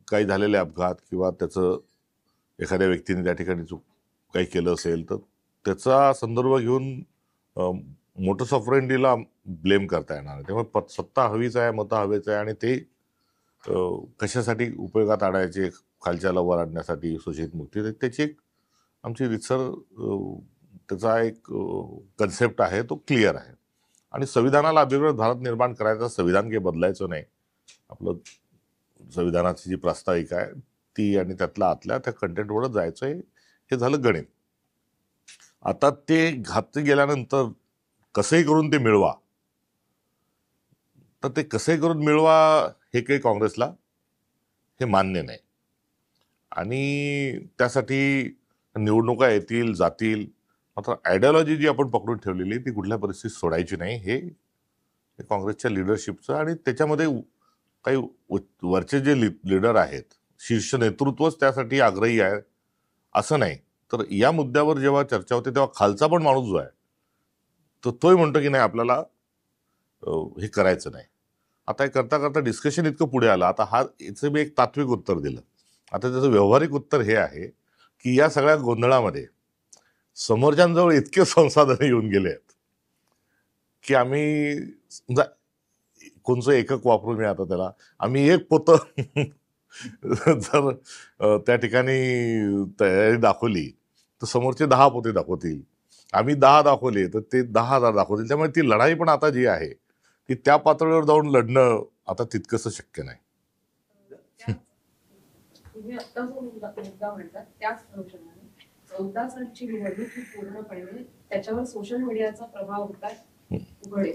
काही झालेले अपघात किंवा त्याचं एखाद्या व्यक्तीने त्या ठिकाणी काही केलं असेल तर त्याचा संदर्भ घेऊन मोटस ऑफ ऑपरेंडीला ब्लेम करता येणार नाही. त्यामुळे सत्ता हवीच आहे, मतं हवीच आहे आणि ते कशासाठी उपयोगात आणायचे, खालच्याला वर आणण्यासाठी शोषित मुक्ती, त्याची एक आमची रितसर त्याचा एक कन्सेप्ट आहे, तो क्लिअर आहे. आणि संविधानाला अभिप्रेत भारत निर्माण करायचा, संविधान काही बदलायचं नाही. आपलं संविधानाची जी प्रास्ताविका आहे ती आणि त्यातल्या आतल्या त्या कंटेंटवरच जायचं आहे, हे झालं गणित. आता ते घातले गेल्यानंतर कसंही करून ते मिळवा, तर ते कसंही करून मिळवा हे काही काँग्रेसला हे मान्य नाही. आणि त्यासाठी निवडणुका येतील जातील, मात्र आयडिओलॉजी जी आपण पकडून ठेवलेली ती कुठल्या परिस्थितीत सोडायची नाही, हे काँग्रेसच्या लिडरशिपचं. आणि त्याच्यामध्ये काही वरचे जे लीडर आहेत, शीर्ष नेतृत्वच त्यासाठी आग्रही आहे असं नाही. तर या मुद्द्यावर जेव्हा चर्चा होते तेव्हा खालचा पण माणूस जो आहे तर तोही म्हणतो की नाही आपल्याला हे करायचं नाही. आता हे करता करता डिस्कशन इतकं पुढे आलं. आता याचं मी एक तात्विक उत्तर दिलं. आता त्याचं व्यावहारिक उत्तर हे आहे की या सगळ्या गोंधळामध्ये समोरच्यांजवळ इतके संसाधन येऊन गेले आहेत की आम्ही समजा कोणचं एकक वापरू नये. आता त्याला आम्ही एक पोतं जर त्या ठिकाणी तयारी दाखवली तर समोरचे 10 पोते दाखवतील, आम्ही 10 दाखवले तर ते 10,000 दाखवतील. त्यामुळे ती लढाई पण आता जी आहे ती त्या पातळीवर जाऊन लढणं आता तितकंसं शक्य नाही. तुम्ही आता जो मुद्दा म्हणतात त्याच अनुषंगाने 14 सालची निवडणूक ही पूर्णपणे त्याच्यावर सोशल मीडियाचा प्रभाव होता उघड.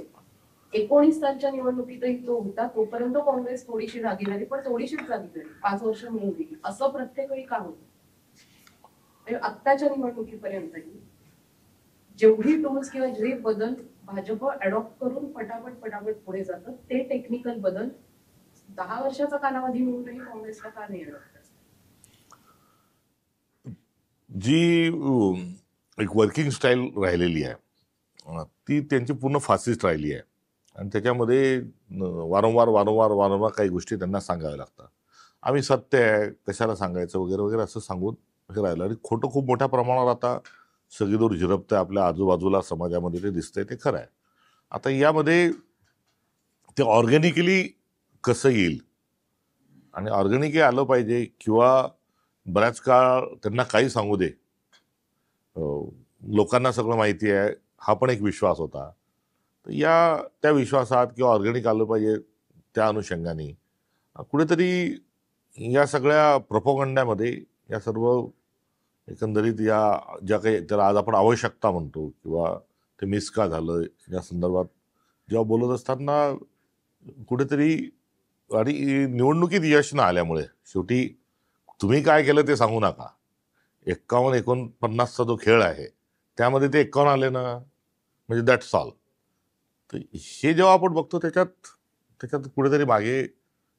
19 सालच्या निवडणुकीतही तो होता. तोपर्यंत काँग्रेस थोडीशी जागी झाली, पण थोडीशीच जागी झाली, 5 वर्ष मिळून गेली. असं प्रत्येक वेळी का होतं? आत्ताच्या निवडणुकीपर्यंतही जेवढी टूल्स किंवा जे बदल भाजप अडॉप्ट करून पटापट पुढे जातात, ते टेक्निकल बदल 10 वर्षाचा कालावधी मिळूनही काँग्रेसला का नाही अडॉप्ट? जी एक वर्किंग स्टाईल राहिलेली आहे ती त्यांची पूर्ण फासिस्ट राहिली आहे. आणि त्याच्यामध्ये वारंवार काही गोष्टी त्यांना सांगाव्या लागतात. आम्ही सत्य आहे कशाला सांगायचं वगैरे वगैरे असं सांगून हे राहिलं. आणि खोटं खूप मोठ्या प्रमाणावर आता सगळीदूर झिरपतं आपल्या आजूबाजूला समाजामध्ये, ते दिसतंय, ते खरं आहे. आता यामध्ये ते ऑर्गॅनिकली कसं येईल आणि ऑर्गॅनिकली आलं पाहिजे किंवा बऱ्याच काळ त्यांना काही सांगू दे, लोकांना सगळं माहिती आहे, हा पण एक विश्वास होता. तर त्या विश्वासात किंवा ऑर्गॅनिक आलं पाहिजे त्या अनुषंगाने कुठेतरी या सगळ्या प्रोपोगंड्यामध्ये या सर्व एकंदरीत या ज्या काही त्याला आज आपण आवश्यकता म्हणतो किंवा ते मिस का झालं या संदर्भात जेव्हा बोलत असताना कुठेतरी आणि निवडणुकीत यश न आल्यामुळे शेवटी तुम्ही काय केलं ते सांगू नका, 51-49चा जो खेळ आहे त्यामध्ये ते 51 आले ना, म्हणजे दॅट्स ऑल. तर हे जेव्हा आपण बघतो त्याच्यात कुठेतरी मागे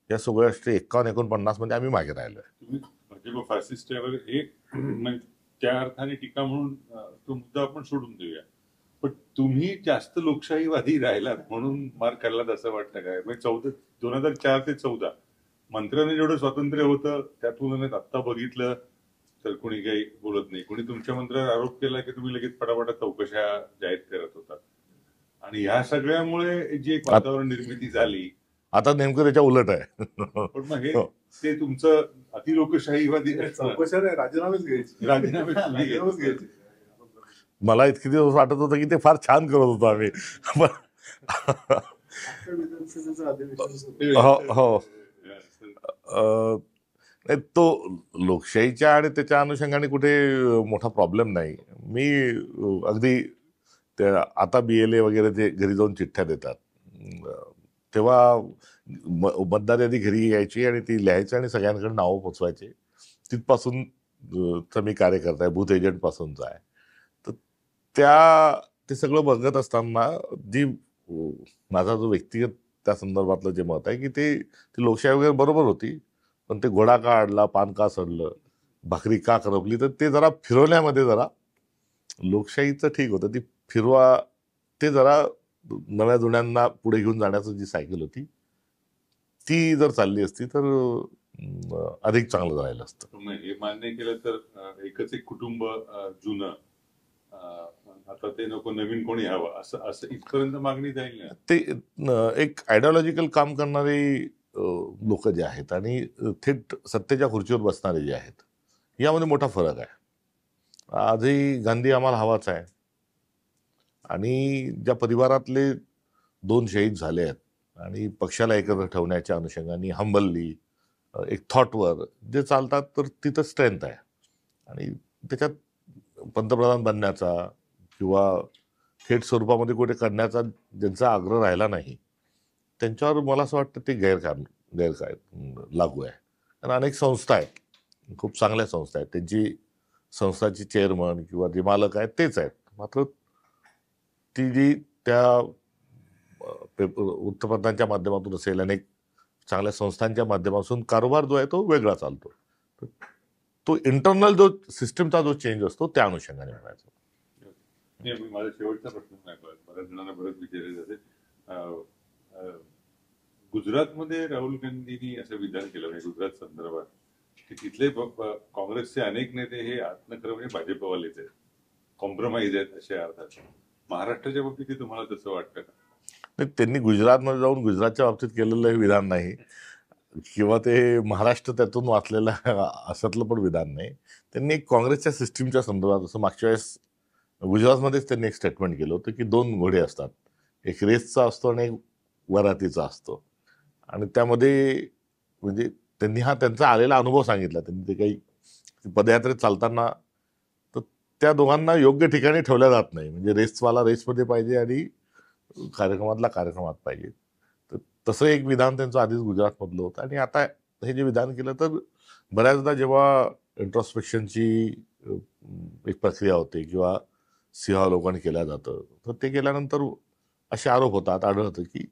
या सगळ्या 51-49 मध्ये आम्ही मागे राहिलोय. तुम्ही भाजप फासिस्ट आहे वगैरे हे म्हणजे त्या अर्थाने टीका म्हणून तो मुद्दा आपण सोडून देऊया. पण तुम्ही जास्त लोकशाहीवादी राहिलात म्हणून मार खाल्लात असं वाटतं काय? म्हणजे 2004 ते 14 मंत्र्यांना जेवढं स्वातंत्र्य होतं त्या तुलनेत आता बघितलं तर कोणी काही बोलत नाही. कोणी तुमच्या मंत्र्यावर आरोप केला की तुम्ही लगेच पटापटा चौकशा जाहीर करत होता. आणि ह्या सगळ्यामुळे जी एक वातावरण निर्मिती झाली, आता नेमकं त्याच्या उलट आहे. पण मग हे हो. ते तुमचं अतिलोकशाहीवादी चौकशा नाही, राजीनामेच घ्यायचे. राजीनामे तुम्ही घेतले. राजीनामेच घ्यायचे. मला इतके दिवस वाटत होतं की ते फार छान करत होतो आम्ही. अख्खं विधानसभेचं अधिवेशन सुरू. हो हो नाही, तो लोकशाहीच्या आणि त्याच्या अनुषंगाने कुठे मोठा प्रॉब्लेम नाही. मी अगदी त्या आता BLA वगैरे ते घरी जाऊन चिठ्ठ्या देतात, तेव्हा मतदार यादी घरी यायची आणि ती लिहायची आणि सगळ्यांकडे नावं पोचवायचे. तिथपासून चा मी कार्यकर्ता आहे, बूथ एजंट पासूनचा आहे. तर ते सगळं बघत असताना जी माझा जो व्यक्तिगत त्या संदर्भातलं जे मत आहे की ती लोकशाही वगैरे बरोबर होती, पण ते घोडा का अडला, पान का सडलं, भाकरी का करपली, तर ते जरा फिरवण्यामध्ये जरा लोकशाहीचं ठीक होतं. ती फिरवा ते जरा नव्या जुन्यांना पुढे घेऊन जाण्याचं जी सायकल होती ती जर चालली असती तर अधिक चांगलं राहिलं असतं. हे मान्य केलं तर एकच एक कुटुंब जुनं, आता ते नको, नवीन कोणी हवं, असं इथपर्यंत मागणी जाईल ना? ते एक आयडिओलॉजिकल काम करणारे लोक जे आहेत आणि थेट सत्तेच्या खुर्चीवर बसणारे जे आहेत, यामध्ये मोठा फरक आहे. आजही गांधी आम्हाला हवाच आहे, आणि ज्या परिवारातले 2 शहीद झाले आहेत आणि पक्षाला एकत्र ठेवण्याच्या अनुषंगाने हंबलली एक थॉटवर जे चालतात, तर तिथं स्ट्रेंथ आहे. आणि त्याच्यात पंतप्रधान बनण्याचा किंवा थेट स्वरूपामध्ये कुठे करण्याचा ज्यांचा आग्रह राहिला नाही, त्यांच्यावर मला असं वाटतं ते गैरकाय लागू आहे. कारण अनेक संस्था आहेत, खूप चांगल्या संस्था आहेत, त्यांची संस्थाची चेअरमन किंवा जे मालक आहेत तेच आहेत, मात्र ती जी त्या वृत्तपत्रांच्या माध्यमातून असेल, अनेक चांगल्या संस्थांच्या माध्यमातून कारोबार जो आहे तो वेगळा चालतो. तो इंटरनल जो सिस्टमचा जो चेंज असतो त्या अनुषंगाने म्हणायचं. माझा शेवटचा प्रश्न नाही, बऱ्याच जणांना बरेच विचारले जाते. गुजरातमध्ये राहुल गांधींनी असं विधान केलं म्हणजे गुजरात संदर्भात की तिथले काँग्रेसचे अनेक नेते हे आत्मखरं म्हणजे भाजपवालेच आहेत, कॉम्प्रोमाइज आहेत अशा अर्थात. महाराष्ट्राच्या बाबतीत तुम्हाला तसं वाटतं का? नाही, त्यांनी गुजरातमध्ये जाऊन गुजरातच्या बाबतीत केलेलं हे विधान नाही, किंवा ते महाराष्ट्र त्यातून वाचलेलं अशातलं पण विधान नाही. त्यांनी एक काँग्रेसच्या सिस्टीमच्या संदर्भात, असं मागच्या वेळेस गुजरातमध्येच त्यांनी एक स्टेटमेंट केलं होतं की 2 घोडे असतात, एक रेसचा असतो आणि एक वरातीचा असतो. आणि त्यामध्ये म्हणजे त्यांनी त्यांचा आलेला अनुभव सांगितला. त्यांनी ते काही पदयात्रेत चालताना तर त्या दोघांना योग्य ठिकाणी ठेवल्या जात नाही, म्हणजे रेसवाला रेसमध्ये पाहिजे आणि कार्यक्रमातला कार्यक्रमात पाहिजे. तर तसं एक विधान त्यांचं आधीच गुजरातमधलं होतं. आणि आता हे जे विधान केलं, तर बऱ्याचदा जेव्हा इंट्रॉस्पेक्शनची एक प्रक्रिया होते किंवा सिंहावलोकन केलं जातं, तर ते केल्यानंतर असे आरोप होतात, आढळतं की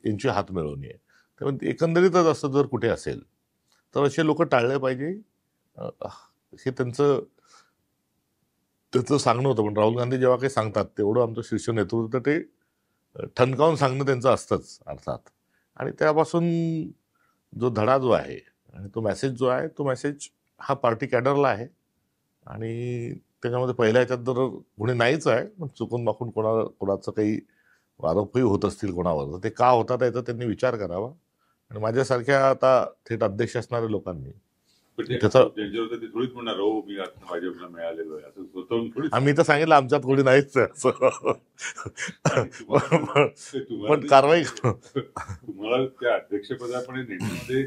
यांची हात मिळवणी आहे. त्यामुळे एकंदरीतच असं जर कुठे असेल तर असे लोक टाळले पाहिजे, हे त्यांचं सांगणं होतं. पण राहुल गांधी जेव्हा काही सांगतात तेवढं आमचं शीर्ष नेतृत्व तर ते ठणकावून सांगणं त्यांचं असतंच अर्थात. आणि त्यापासून जो धडा जो आहे आणि तो मेसेज जो आहे, तो मेसेज हा पार्टी कॅडरला आहे. आणि त्याच्यामध्ये पहिल्या ह्याच्यात जर कोणी नाहीच आहे, पण चुकून माकून कोणाचं काही आरोपही होत असतील कोणावर, तर ते का होतात याचा त्यांनी विचार करावा. आणि माझ्यासारख्या आता थेट अध्यक्ष असणाऱ्या लोकांनी त्याचा, थोडीच म्हणणार हो मी भाजपला मिळालेलो आहे असं स्वतःहून थोडी. आम्ही तर सांगितलं आमच्यात कोणी नाहीच असं. पण कारवाई तुम्हाला त्या अध्यक्षपदापणे नेण्यामध्ये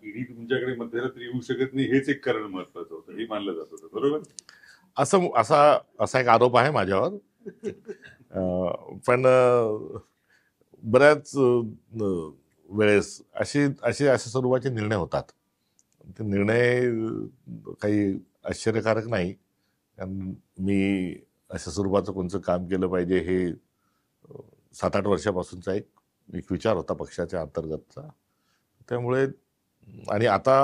ईडी तुमच्याकडे मध्यरात्री येऊ शकत नाही, हेच एक कारण महत्वाचं होतं, हे मानलं जात होतं, बरोबर? असा एक आरोप आहे माझ्यावर. पण बऱ्याच वेळेस अशा स्वरूपाचे निर्णय होतात. ते निर्णय काही आश्चर्यकारक नाही, कारण मी अशा स्वरूपाचं कोणतं काम केलं पाहिजे हे 7-8 वर्षापासूनचा एक विचार होता पक्षाच्या अंतर्गतचा. त्यामुळे आणि आता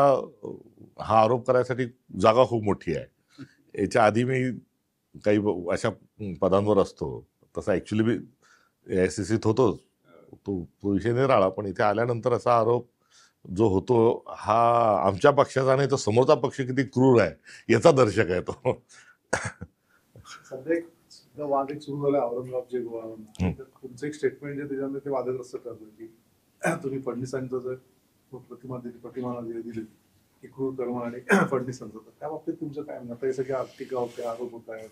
हा आरोप करायसाठी जागा खूप मोठी आहे. याच्या आधी मी काही अशा पदांवर असतो, तसा ॲक्च्युली मी AICCत होतोच, तो विषय निराळा. पण इथे आल्यानंतर असा आरोप जो होतो हा आमच्या पक्षाचा नाही, तो समोरचा पक्ष किती क्रूर आहे याचा दर्शक आहे तो. सध्या सध्या वाद एक सुरू झाला औरंगाबाद जे तुमचं एक स्टेटमेंट जे त्याच्यामध्ये ते वादग्रस्त ठरलं की तुम्ही फडणवीसांचं जर प्रतिमा दिली की क्रूर कर्म आणि फडणवीसांचं, तर त्या बाबतीत तुमचं काय म्हणणं? आता हे सगळे टीका होते, आरोप होत आहेत.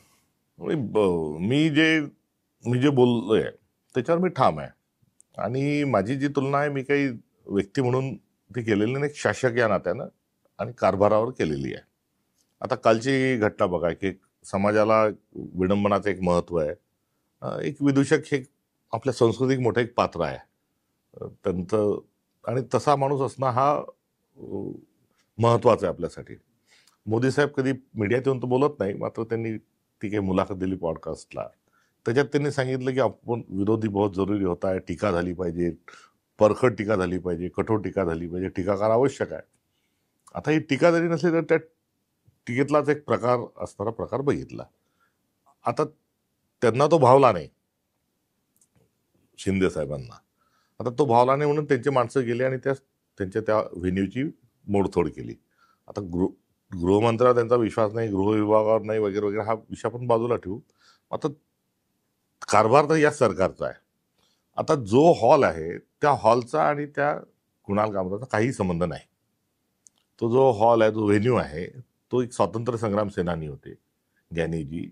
मी जे बोललोय त्याच्यावर मी ठाम आहे. आणि माझी जी तुलना आहे, मी काही व्यक्ती म्हणून ती केलेली नाही, शासक या नात्यानं आणि कारभारावर केलेली आहे. आता कालची घटना बघा की समाजाला विडंबनाचं एक महत्त्व आहे. एक विदूषक हे आपल्या संस्कृतीत मोठं एक पात्र आहे. त्यांचं आणि तसा माणूस असणं हा महत्त्वाचं आहे आपल्यासाठी. मोदी साहेब कधी मीडियात येऊन तर बोलत नाही, मात्र त्यांनी ती काही मुलाखत दिली पॉडकास्टला. त्याच्यात त्यांनी सांगितलं की आपण विरोधी बहुत जरुरी होता है, टीका झाली पाहिजे, परखड टीका झाली पाहिजे, कठोर टीका झाली पाहिजे, टीकाकार आवश्यक आहे. आता ही टीका जरी नसली तर त्या टीकेतलाच एक असणारा प्रकार बघितला. आता त्यांना तो भावला नाही, शिंदे साहेबांना. आता तो भावला नाही म्हणून त्यांचे माणसं गेले आणि त्यांच्या त्या व्हेन्यूची मोडतोड केली. आता गृहमंत्र्यावर त्यांचा विश्वास नाही, गृह विभागावर नाही, वगैरे वगैरे, हा विषय आपण बाजूला ठेवू. आता कारभार तर या सरकारचा आहे. आता जो हॉल आहे त्या हॉलचा आणि त्या कुणाल कामराचा काही संबंध नाही. तो जो हॉल आहे, जो व्हेन्यू आहे, तो एक स्वातंत्र्य संग्राम सेनानी होते ज्ञानीजी.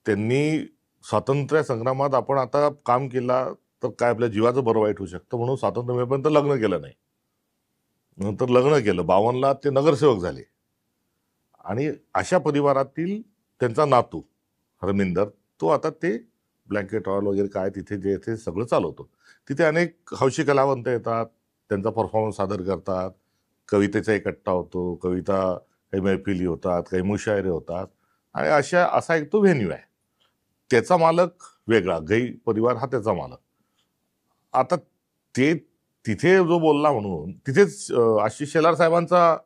त्यांनी स्वातंत्र्य संग्रामात आपण आता काम केला तर काय आपल्या जीवाचं बरं वाईट होऊ शकतं म्हणून स्वातंत्र्य मिळेपर्यंत लग्न केलं नाही. नंतर लग्न केलं, 52ला ते नगरसेवक झाले. आणि अशा परिवारातील त्यांचा नातू हरमिंदर, तो आता ते ब्लँकेट हॉल वगैरे काय तिथे जे ते सगळं चालवतो. तिथे अनेक हौशी कलावंत येतात, त्यांचा परफॉर्मन्स सादर करतात, कवितेचा एक कट्टा होतो, कविता काही मैफिली होतात, काही मुशायरे होतात. आणि असा एक तो व्हेन्यू आहे. त्याचा मालक वेगळा, गै परिवार हा त्याचा मालक. आता ते तिथे जो बोलला म्हणून तिथेच आशिष शेलार साहेबांचा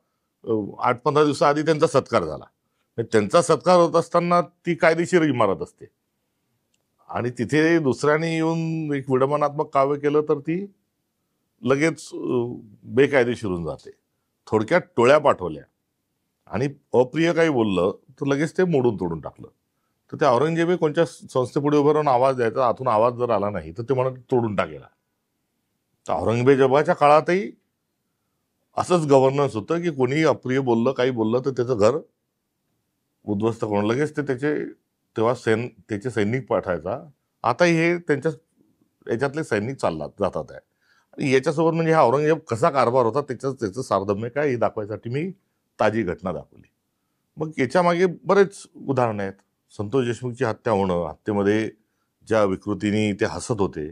8-15 दिवसाआधी त्यांचा सत्कार झाला. त्यांचा सत्कार होत असताना ती कायदेशीर इमारत असते आणि तिथे दुसऱ्याने येऊन एक विडंबनात्मक काव्य केलं तर ती लगेच बेकायदेशीर होऊन जाते. थोडक्यात टोळ्या पाठवल्या आणि अप्रिय काही बोललं तर लगेच ते मोडून तोडून टाकलं. तर त्या औरंगजेबी कोणत्या संस्थेपुढे उभं राहून आवाज द्यायचा, आतून आवाज जर आला नाही तर ते म्हणत तोडून टाकेला. तर औरंगजेबाच्या काळातही असंच गव्हर्नन्स होतं की कोणी अप्रिय बोललं, काही बोललं तर त्याचं घर उद्ध्वस्त करून लगेच ते तेव्हा त्याचे सैनिक पाठवायचा. आताही हे त्यांच्या याच्यातले सैनिक जातात आहे. आणि याच्यासोबत म्हणजे हा औरंगजेब कसा कारभार होता त्याचं सारदम्य काय हे दाखवायसाठी मी ताजी घटना दाखवली. मग याच्या मागे बरेच उदाहरणं आहेत. संतोष देशमुखची हत्या होणं, हत्येमध्ये ज्या विकृतीने ते हसत होते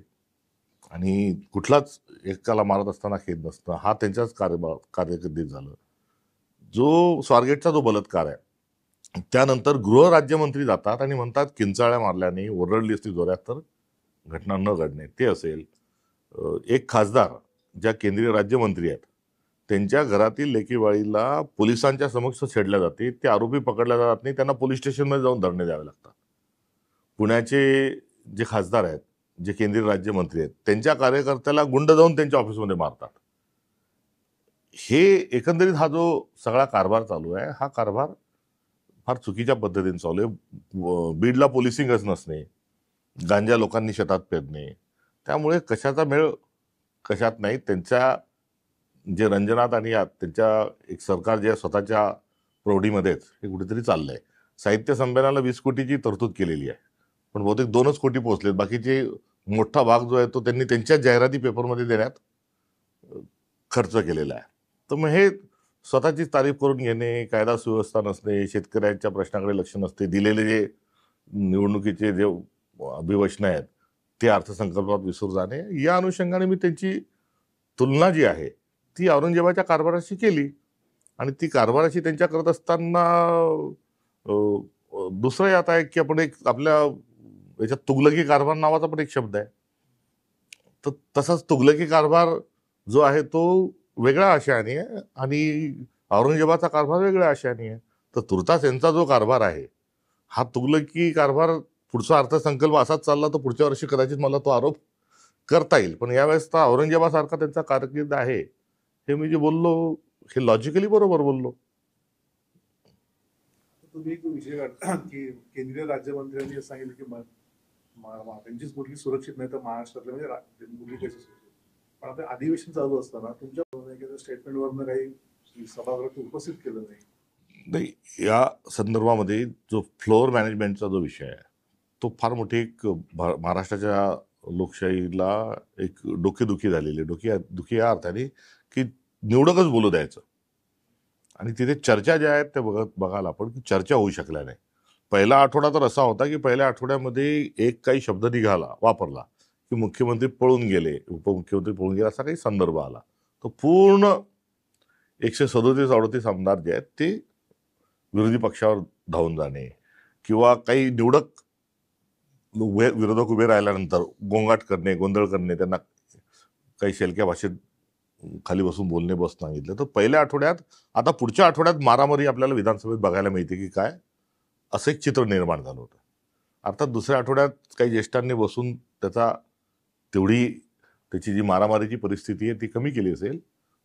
आणि कुठलाच एकाला मारत असताना खेद नसतं, हा त्यांच्याच कार्यकिर्दीत झालं. जो स्वारगेटचा जो बलात्कार आहे त्यानंतर गृहराज्यमंत्री जातात आणि म्हणतात किंचाळ्या मारल्याने ओरडली असती जोरात तर घटना न घडणे. ते असेल एक खासदार ज्या केंद्रीय राज्यमंत्री आहेत त्यांच्या घरातील लेकीबाळीला पोलिसांच्या समक्ष छेडल्या जाते, ते आरोपी पकडल्या जात नाही, त्यांना पोलीस स्टेशनमध्ये जाऊन धरणे द्यावे लागतात. पुण्याचे जे खासदार आहेत, जे केंद्रीय राज्यमंत्री आहेत, त्यांच्या कार्यकर्त्याला गुंड जाऊन त्यांच्या ऑफिसमध्ये मारतात. हे एकंदरीत हा जो सगळा कारभार चालू आहे, हा कारभार फार चुकीच्या पद्धतीने चालू आहे. बीडला पोलिसिंगच नसणे, गांजा लोकांनी शेतात पेरणे, त्यामुळे कशाचा मेळ कशात नाही. त्यांच्या जे रंजनात आणि त्यांच्या एक सरकार जे स्वतःच्या प्रौढीमध्येच हे कुठेतरी चाललंय. साहित्य संमेलनाला 20 कोटीची तरतूद केलेली आहे, पण बहुतेक 2च कोटी पोहोचलेत. बाकीचे मोठा भाग जो आहे तो त्यांनी त्यांच्या जाहिराती पेपरमध्ये देण्यात खर्च केलेला आहे. तर मग हे स्वतःचीच तारीफ करून घेणे, कायदा सुव्यवस्था नसणे, शेतकऱ्यांच्या प्रश्नाकडे लक्ष नसते, दिलेले जे निवडणुकीचे जे अभिवचन आहेत ते अर्थसंकल्पात विसरू जाणे, या अनुषंगाने मी त्यांची तुलना जी आहे ती औरंगजेबाच्या कारभाराशी केली. आणि ती कारभाराशी त्यांच्या करत असताना दुसरं यात आहे की आपण एक आपल्या याच्यात तुगलकी कारभार नावाचा पण एक शब्द आहे. तर तसाच तुगलकी कारभार जो आहे तो वेगळ्या आशयाने आहे आणि औरंगजेबाचा कारभार वेगळ्या आशयाने आहे. तर तुर्तास यांचा जो कारभार आहे हा तुगलकी कारभार पुढचा अर्थसंकल्प असाच चालला तर पुढच्या वर्षी कदाचित मला तो आरोप करता येईल. पण यावेळेस तर औरंगजेबासारखा त्यांचा कारकीर्द आहे, हे मी जे बोललो हे लॉजिकली बरोबर बोललो. तुम्ही एक विषय काढता की केंद्रीय राज्यमंत्र्यांनी सांगितलं की त्यांचीच मुलगी सुरक्षित नाही तर महाराष्ट्रातल्या म्हणजे मुलगी कशी सुरक्षित. पण आता अधिवेशन चालू असताना तुमच्या स्टेटमेंटवरनं काही सभागृहात उपस्थित केलं नाही. नाही, या संदर्भामध्ये जो फ्लोअर मॅनेजमेंटचा जो विषय आहे तो फार मोठी एक महाराष्ट्राच्या लोकशाहीला एक डोकेदुखी झालेली आहे. दुखी या अर्थाने की निवडकच बोलू द्यायचं आणि तिथे चर्चा ज्या आहेत त्या बघायला आपण की चर्चा होऊ शकल्या नाही. पहिला आठवडा तर असा होता की पहिल्या आठवड्यामध्ये एक काही शब्द निघाला वापरला की मुख्यमंत्री पळून गेले, उपमुख्यमंत्री पळून गेले, असा काही संदर्भ आला. तो पूर्ण 137-38 आमदार जे आहेत ते विरोधी पक्षावर धावून जाणे किंवा काही निवडक विरोधक उभे राहिल्यानंतर गोंगाट करणे, गोंधळ करणे, त्यांना काही शेलक्या भाषेत खाली बसून बोलणे बस सांगितलं. तर पहिल्या आठवड्यात, आता पुढच्या आठवड्यात मारामारी आपल्याला विधानसभेत बघायला मिळते की काय, असं एक चित्र निर्माण झालं होतं. अर्थात दुसऱ्या आठवड्यात काही ज्येष्ठांनी बसून त्याची जी मारामारीची परिस्थिती आहे ती कमी केली असेल.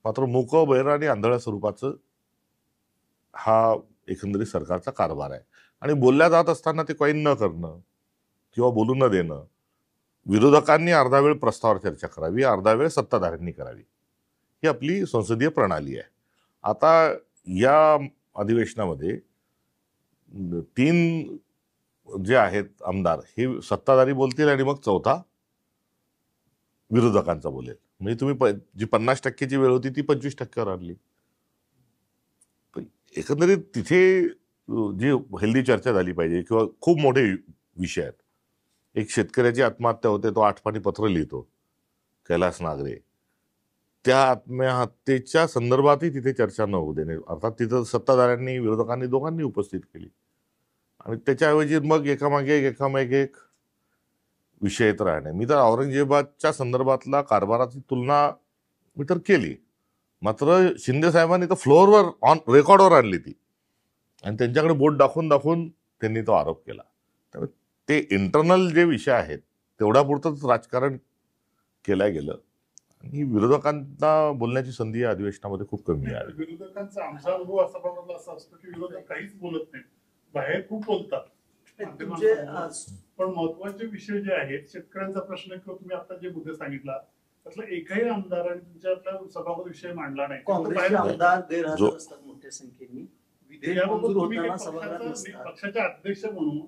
मात्र मूक बहिर आणि आंधळ्या स्वरूपाचं हा एकंदरीत सरकारचा कारभार आहे. आणि बोलल्या जात असताना ते क्वाईन न करणं किंवा बोलू न देणं, विरोधकांनी अर्धा वेळ प्रस्तावावर चर्चा करावी, अर्धा वेळ सत्ताधाऱ्यांनी करावी, ही आपली संसदीय प्रणाली आहे. आता या अधिवेशनामध्ये 3 जे आहेत आमदार हे सत्ताधारी बोलतील आणि मग चौथा विरोधकांचा बोलेल. म्हणजे तुम्ही जी 50%ची वेळ होती ती 25%वर आणली. एकंदरीत तिथे जी हेल्दी चर्चा झाली पाहिजे किंवा खूप मोठे विषय आहेत. एक शेतकऱ्याची आत्महत्या होते, तो 8 पानी पत्र लिहितो कैलास नागरे, त्या आत्महत्येच्या संदर्भातही तिथे चर्चा न होऊ देणे. अर्थात तिथं सत्ताधाऱ्यांनी विरोधकांनी दोघांनी उपस्थित केली आणि त्याच्याऐवजी मग एकामागे एक विषय येत राहणे. मी तर औरंगजेबाच्या संदर्भातला कारभाराची तुलना मी तर केली, मात्र शिंदे साहेबांनी तर फ्लोअरवर ऑन रेकॉर्डवर आणली ती आणि त्यांच्याकडे बोट दाखवून त्यांनी तो आरोप केला. त्यामुळे ते इंटरनल जे विषय आहेत तेवढ्यापुरतंच राजकारण केलं गेलं आणि विरोधकांना बोलण्याची संधी या अधिवेशनामध्ये खूप कमी मिळाली. विरोधकांचा आमचा अनुभव असा असतो की विरोधक काहीच बोलत नाहीत, बाहेर खूप बोलतात. पण महत्वाचे विषय जे आहेत, शेतकऱ्यांचा प्रश्न किंवा तुम्ही आता जे मुद्दे सांगितला त्यातला एकही आमदारांनी तुमच्यातला सभागृह विषय मांडला नाही. काँग्रेसचे आमदार गैरहजर असतात मोठ्या संख्येने. विधेयक मंजूर होताना सभागृहात नसतात. पक्षाचे अध्यक्ष म्हणून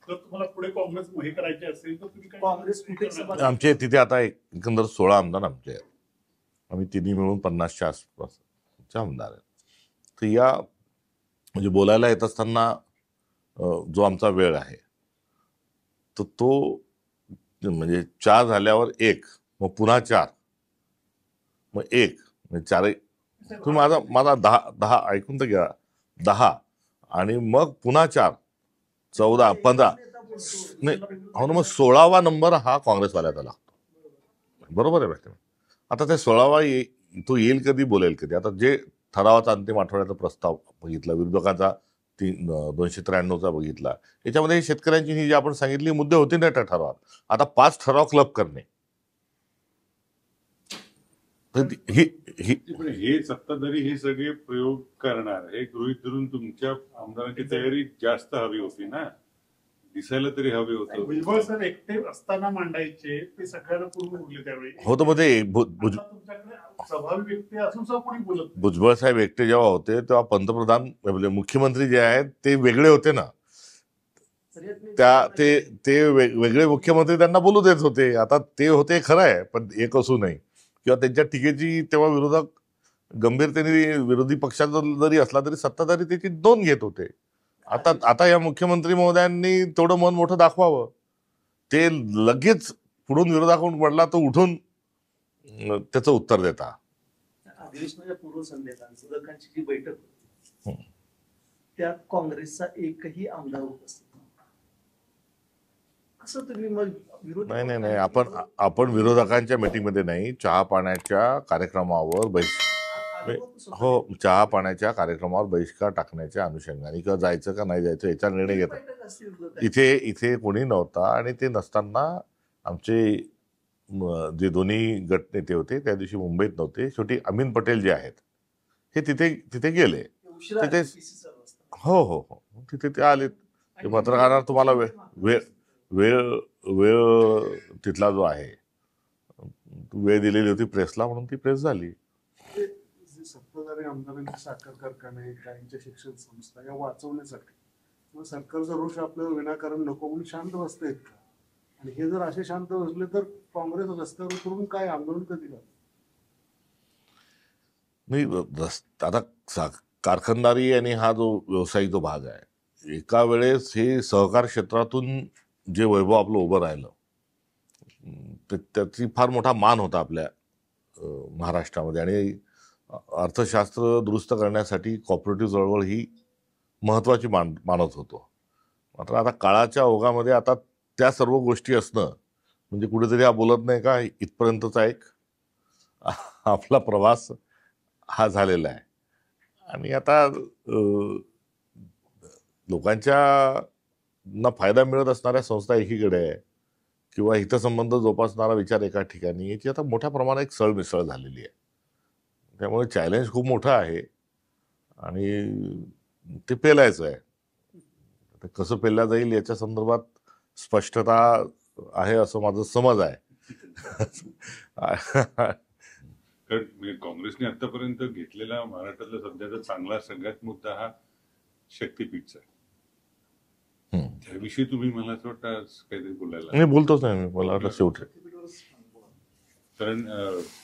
जर तुम्हाला पुढे काँग्रेस हे करायचे असेल तर तुम्ही काँग्रेस कुठे आमचे तिथे आता एकंदर 16 आमदार आमचे आहेत. आम्ही तिन्ही मिळून 50च्या आसपास आमदार आहेत. तर या म्हणजे बोलायला येत असताना जो आमचा वेळ आहे तर तो म्हणजे 4 झाल्यावर 1, मग पुन्हा 4, मग 1, म्हणजे 4. तुम्ही माझा 10 ऐकून तर घ्या. 10 आणि मग पुन्हा 4, 14, 15 नाही हो ना, मग 16वा नंबर हा काँग्रेसवाल्याचा लागतो. बरोबर आहे मॅडम. आता ते 16वा तो येईल कधी, बोलेल कधी. आता जे ठरावाचा अंतिम आठवड्याचा प्रस्ताव बघितला, विरोधकांचा 293चा बघितला, याच्यामध्ये शेतकऱ्यांची ही जी आपण सांगितली मुद्दे होते ना त्या ठरावात. आता 5 ठराव क्लब करणे, हे सत्ताधारी हे सगळे प्रयोग करणार हे गृहीत धरून तुमच्या आमदारांची तयारी जास्त हवी होती ना, दिसायला तरी हवे होतं. भुजबळ सर एकटे असताना मांडायचे ते सगळ्यांना पूर्ण उरले त्यावेळी होतं. मग ते तुमच्याकडे स्वाभाविक व्यक्ती असून सुद्धा कोणी बोलत नाही. भुजबळ साहेब एकटे जेव्हा होते तेव्हा पंतप्रधान म्हणजे मुख्यमंत्री जे आहेत ते वेगळे होते ना, ते वेगळे मुख्यमंत्री त्यांना बोलू देत होते. आता ते होते खरं आहे, पण एक असू नये किंवा त्यांच्या टीकेची तेव्हा विरोधक गंभीरतेने विरोधी पक्षाचा जरी असला तरी सत्ताधारी त्याची 2 घेत होते. आता या मुख्यमंत्री महोदयांनी तेवढं मन मोठं दाखवावं. ते लगेच पुढून विरोधाकडून पडला तर उठून त्याचं उत्तर देता. अधिवेशनाच्या पूर्वसंध्येला विरोधकांची जी बैठक होती त्यात काँग्रेसचा एकही आमदार उपस्थित नव्हता. असं तुम्ही मग विरोध नाही आपण विरोधकांच्या मीटिंगमध्ये नाही, चहा पाण्याच्या कार्यक्रमावर चहा पाण्याच्या कार्यक्रमावर बहिष्कार टाकण्याच्या अनुषंगाने किंवा जायचं का नाही जायचं याचा निर्णय घेतात. जास्त विरोधक आहेत. इथे कोणी नव्हता आणि ते नसताना आमचे जे दोन्ही गटनेते होते त्या दिवशी मुंबईत नव्हते. शेवटी अमीन पटेल जे आहेत हे तिथे गेले. उशिरा तिथे- PCC चालू असतात. हो तिथे ते आले. ते पत्रकारांना तुम्हाला वेळ तिथला जो आहे वेळ दिलेली होती प्रेसला, म्हणून ती प्रेस झाली. जे सत्ताधारी आमदारांचे साखर कारखाने, काहींच्या शिक्षण संस्था या वाचवण्यासाठी मग सरकारचा रोष आपल्याला विनाकारण नको म्हणून शांत बसतायत का? आणि हे जर असे शांत बसले तर काँग्रेस रस्त्यावर उतरून काय आंदोलन कधी करणार? आता कारखानदारी आणि हा जो व्यावसायिक जो भाग आहे, एका वेळेस हे सहकार क्षेत्रातून जे वैभव आपलं उभं राहिलं त्याची फार मोठा मान होता आपल्या महाराष्ट्रामध्ये. आणि अर्थशास्त्र दुरुस्त करण्यासाठी कॉपरेटिव्ह चळवळ ही महत्वाची मानत होतो. मात्र आता काळाच्या ओघामध्ये आता त्या सर्व गोष्टी असणं म्हणजे कुठेतरी हा बोलत नाही का इथपर्यंतचा एक आपला प्रवास हा झालेला आहे. आणि आता लोकांच्या ना फायदा मिळत असणाऱ्या संस्था एकीकडे आहे किंवा हितसंबंध जोपासणारा विचार एका ठिकाणी, याची आता मोठ्या प्रमाणात एक सरमिसळ झालेली आहे. त्यामुळे चॅलेंज खूप मोठं आहे आणि ते पेलायचं आहे. ते कसं पेललं जाईल याच्या संदर्भात स्पष्टता आहे असं माझं समज आहे. कारण म्हणजे काँग्रेसने आतापर्यंत घेतलेला महाराष्ट्रातला सध्याचा चांगला सगळ्यात मुद्दा हा शक्तीपीठचा आहे. त्याविषयी तुम्ही मला असं वाटतं आज काहीतरी बोलायला. मी बोलतोच नाही, मला वाटलं शेवटी. कारण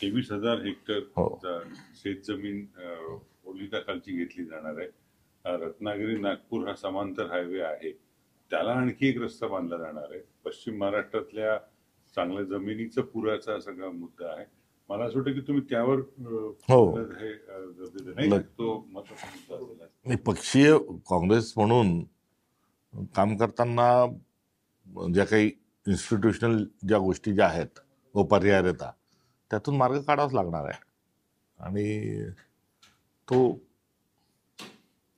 23,000 हो. हेक्टर शेत जमीन ओलिताखालची घेतली जाणार आहे. रत्नागिरी नागपूर हा समांतर हायवे आहे, त्याला आणखी एक रस्ता बांधला जाणार आहे. पश्चिम महाराष्ट्रातल्या चांगल्या जमिनीचा पुराचा सगळा मुद्दा आहे. मला असं वाटतं की तुम्ही त्यावर हे नाही तो महत्त्वाचा मुद्दा असेल. पक्षीय काँग्रेस म्हणून काम करताना ज्या काही इन्स्टिट्यूशनल ज्या गोष्टी ज्या आहेत अपरिहार्यता, त्यातून मार्ग काढावाच लागणार आहे. आणि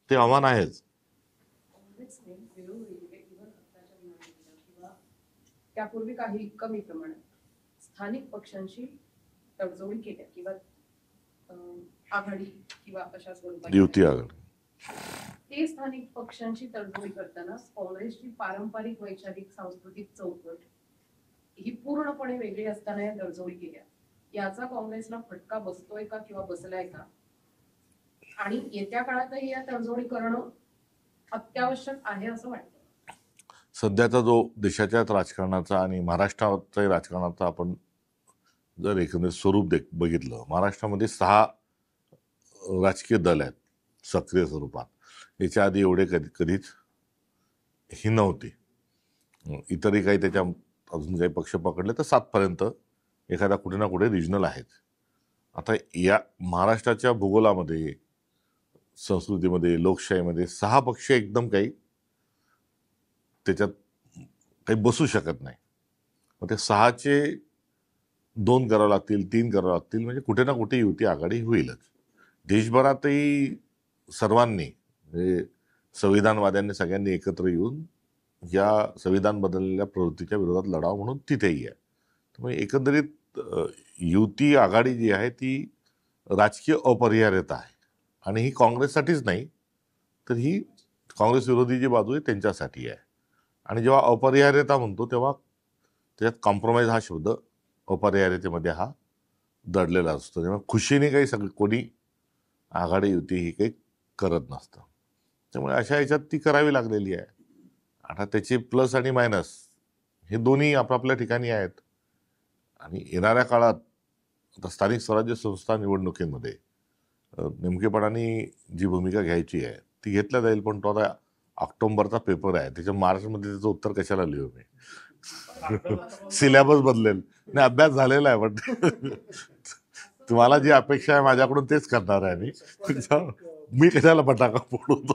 ते आव्हान आहेच. काँग्रेसने वेळोवेळी इव्हन आत्ताच्या निवडणुकीला किंवा त्यापूर्वी काही कमी प्रमाणात स्थानिक पक्षांशी तडजोडी केल्या किंवा आघाडी किंवा अशा स्वरूपात युती आघाडी. ते स्थानिक पक्षांशी तडजोडी करताना काँग्रेसची पारंपरिक वैचारिक सांस्कृतिक चौकट ही पूर्णपणे वेगळी असताना या तडजोडी केल्या. याचा काँग्रेसला फटका बसतोय का किंवा बसलाय का? आणि येत्या काळातही या तडजोडी करणं अत्यावश्यक आहे असं वाटतं. सध्याचा जो देशाच्याच राजकारणाचा आणि महाराष्ट्राच्याही राजकारणाचा आपण जर एकंदरीत स्वरूप बघितलं, महाराष्ट्रामध्ये 6 राजकीय दल आहेत सक्रिय स्वरूपात. याच्या आधी एवढे कधीच ही नव्हती. इतरही काही त्याच्या अजून काही पक्ष पकडले तर 7 पर्यंत एखादा कुठे ना कुठे रिजनल आहेत. आता या महाराष्ट्राच्या भूगोलामध्ये, संस्कृतीमध्ये, लोकशाहीमध्ये 6 पक्ष एकदम काही त्याच्यात काही बसू शकत नाही. मग ते 6चे 2 करावं लागतील, 3 करावं लागतील, म्हणजे कुठे ना कुठे युती आघाडी होईलच. देशभरातही सर्वांनी म्हणजे संविधानवाद्यांनी सगळ्यांनी एकत्र येऊन या संविधान बदललेल्या प्रवृत्तीच्या विरोधात लढावं म्हणून तिथेही आहे. त्यामुळे एकंदरीत युती आघाडी जी आहे ती राजकीय अपरिहार्यता आहे. आणि ही काँग्रेससाठीच नाही तर ही काँग्रेस विरोधी जी बाजू आहे त्यांच्यासाठी आहे. आणि जेव्हा अपरिहार्यता म्हणतो तेव्हा त्याच्यात कॉम्प्रोमाइज हा शब्द अपरिहार्यतेमध्ये हा दडलेला असतो. तेव्हा खुशीने काही कोणी आघाडी युती ही काही करत नसतं. त्यामुळे अशा ह्याच्यात ती करावी लागलेली आहे. आता त्याचे प्लस आणि मायनस हे दोन्ही आपापल्या ठिकाणी आहेत. आणि येणाऱ्या काळात आता स्थानिक स्वराज्य संस्था निवडणुकीमध्ये नेमकेपणाने जी भूमिका घ्यायची आहे ती घेतल्या जाईल. पण तो आता ऑक्टोबरचा पेपर आहे, त्याच्या मार्चमध्ये त्याचं उत्तर कशाला लिहू मी? सिलेबस बदलेल. नाही, अभ्यास झालेला आहे. पण तुम्हाला जी अपेक्षा आहे माझ्याकडून तेच करणार आहे मी कशाला फटाका फोडतो.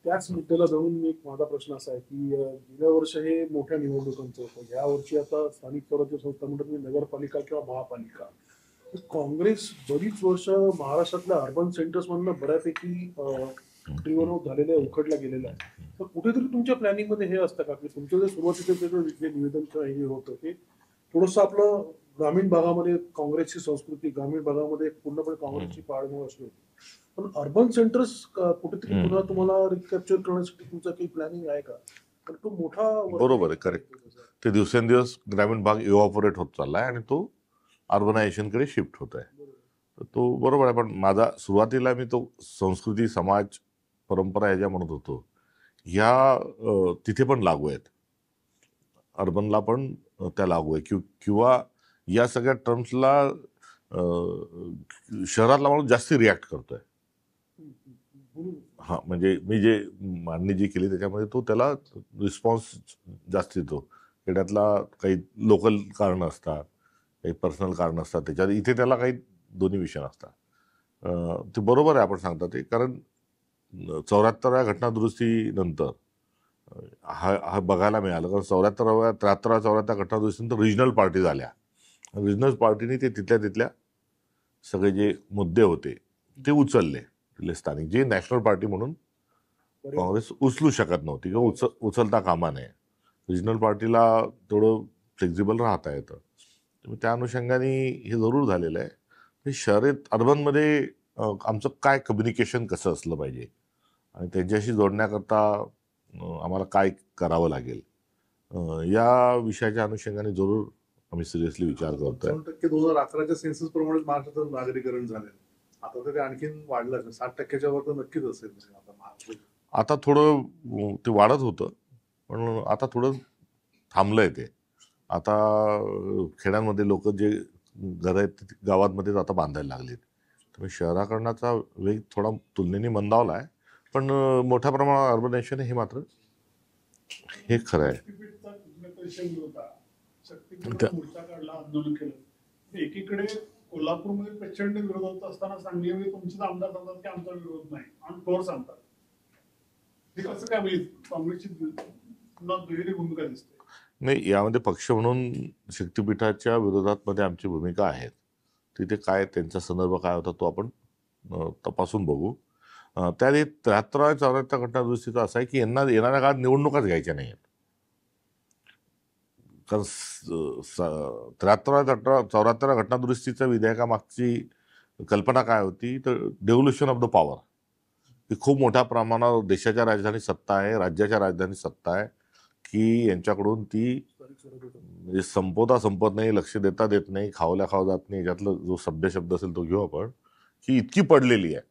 त्याच मुद्द्याला जाऊन एक माझा प्रश्न असा आहे की गेल्या वर्ष हे मोठ्या निवडणुकांचं होतं, या वर्षी आता स्थानिक स्वराज्य संस्था म्हणतात नगरपालिका किंवा महापालिका. काँग्रेस बरीच वर्ष महाराष्ट्रातल्या अर्बन सेंटर्स मधनं बऱ्यापैकी झालेलं आहे, उखडला गेलेला आहे. पण कुठेतरी तुमच्या प्लॅनिंग मध्ये हे असतं का की तुमचं जे सुरुवातीचं जे निवेदन किंवा हे होतं ते थोडंसं आपलं ग्रामीण भागामध्ये काँग्रेसची संस्कृती, ग्रामीण भागामध्ये पूर्णपणे काँग्रेसची पाळमुळ असली होती, पण अर्बन सेंटर्स कुठेतरी पुन्हा तुम्हाला रिकॅप्चर करण्यासाठी तुमचं काही प्लॅनिंग आहे का? कारण तो मोठा बरोबर आहे, करेक्ट. ते दिवसेंदिवस ग्रामीण भाग इव्हॉपरेट होत चाललाय आणि तो अर्बनायझेशनकडे शिफ्ट होत आहे. तर तो बरोबर आहे, पण माझा सुरुवातीला मी तो संस्कृती, समाज, परंपरा ह्याच्या म्हणत होतो, ह्या तिथे पण लागू आहेत, अर्बनला पण त्या लागू आहे. किंवा या सगळ्या टर्म्सला शहरातला माणूस जास्ती रिॲक्ट करतोय. हा, म्हणजे मी जे मांडणी जी केली त्याच्यामध्ये तो त्याला रिस्पॉन्स जास्त देतो. खेड्यातला काही लोकल कारणं असतात, काही पर्सनल कारणं असतात, त्याच्यात इथे त्याला काही दोन्ही विषय नसतात. ते बरोबर आहे आपण सांगता ते, कारण 74व्या घटनादुरुस्तीनंतर हा बघायला मिळालं. कारण 73-74 घटनादुरुस्तीनंतर रिजनल पार्टी झाल्या. रिजनल पार्टीने ते तिथल्या सगळे जे मुद्दे होते ते उचलले. तिथले स्थानिक जे नॅशनल पार्टी म्हणून काँग्रेस उचलू शकत नव्हती किंवा उचलता कामा नये. रिजनल पार्टीला थोडं फ्लेक्झिबल राहता येतं. त्या अनुषंगाने हे जरूर झालेलं आहे. हे शहरात अर्बनमध्ये आमचं काय कम्युनिकेशन कसं असलं पाहिजे आणि त्यांच्याशी जोडण्याकरता आम्हाला काय करावं लागेल, या विषयाच्या अनुषंगाने जरूर आम्ही सिरियसली विचार करतोय. 2011च्या सेन्सस प्रमाणे महाराष्ट्राचं नागरीकरण झालेलं, आता तरी आणखीन वाढलं, 60%च्या वर तर नक्कीच असेल. आता थोडं ते वाढत होतं, पण आता थोडं थांबलंय ते. आता खेड्यांमध्ये लोक जे घर आहेत गावांमध्येच आता बांधायला लागलेत. त्यामुळे शहराकरणाचा वेग थोडा तुलनेने मंदावला आहे, पण मोठ्या प्रमाणात अर्बनायझेशन हे मात्र हे खरं आहे. आंदोलन केलं एकीकडे कोल्हापूरमध्ये प्रचंड विरोध होत असताना सांगलीमध्ये तुमचेच आमदार सांगतात की आमचा विरोध नाही आणि ठोर सांगतात. हे कसं काय म्हणजे काँग्रेसची दुहेरी भूमिका दिसते? नाही, यामध्ये पक्ष म्हणून शक्तीपीठाच्या विरोधात मध्ये आमची भूमिका आहे. तिथे काय त्यांचा संदर्भ काय होता तो आपण तपासून बघू. त्याआधी 73-74 घटनादुरुस्तीचा असा आहे की यांना येणाऱ्या काळात निवडणुकाच घ्यायच्या नाही आहेत. कारण 73-74 घटनादुरुस्तीच्या विधेयकामागची कल्पना काय होती, तर डेव्होल्युशन ऑफ द पॉवर. ही खूप मोठ्या प्रमाणावर देशाच्या राजधानी सत्ता आहे, राज्याच्या राजधानी सत्ता आहे, की यांच्याकडून ती म्हणजे संपत नाही, लक्ष देता देत नाही, खावल्या खाव जात नाही. याच्यातलं जो सभ्य शब्द असेल तो घेऊ आपण, की इतकी पडलेली आहे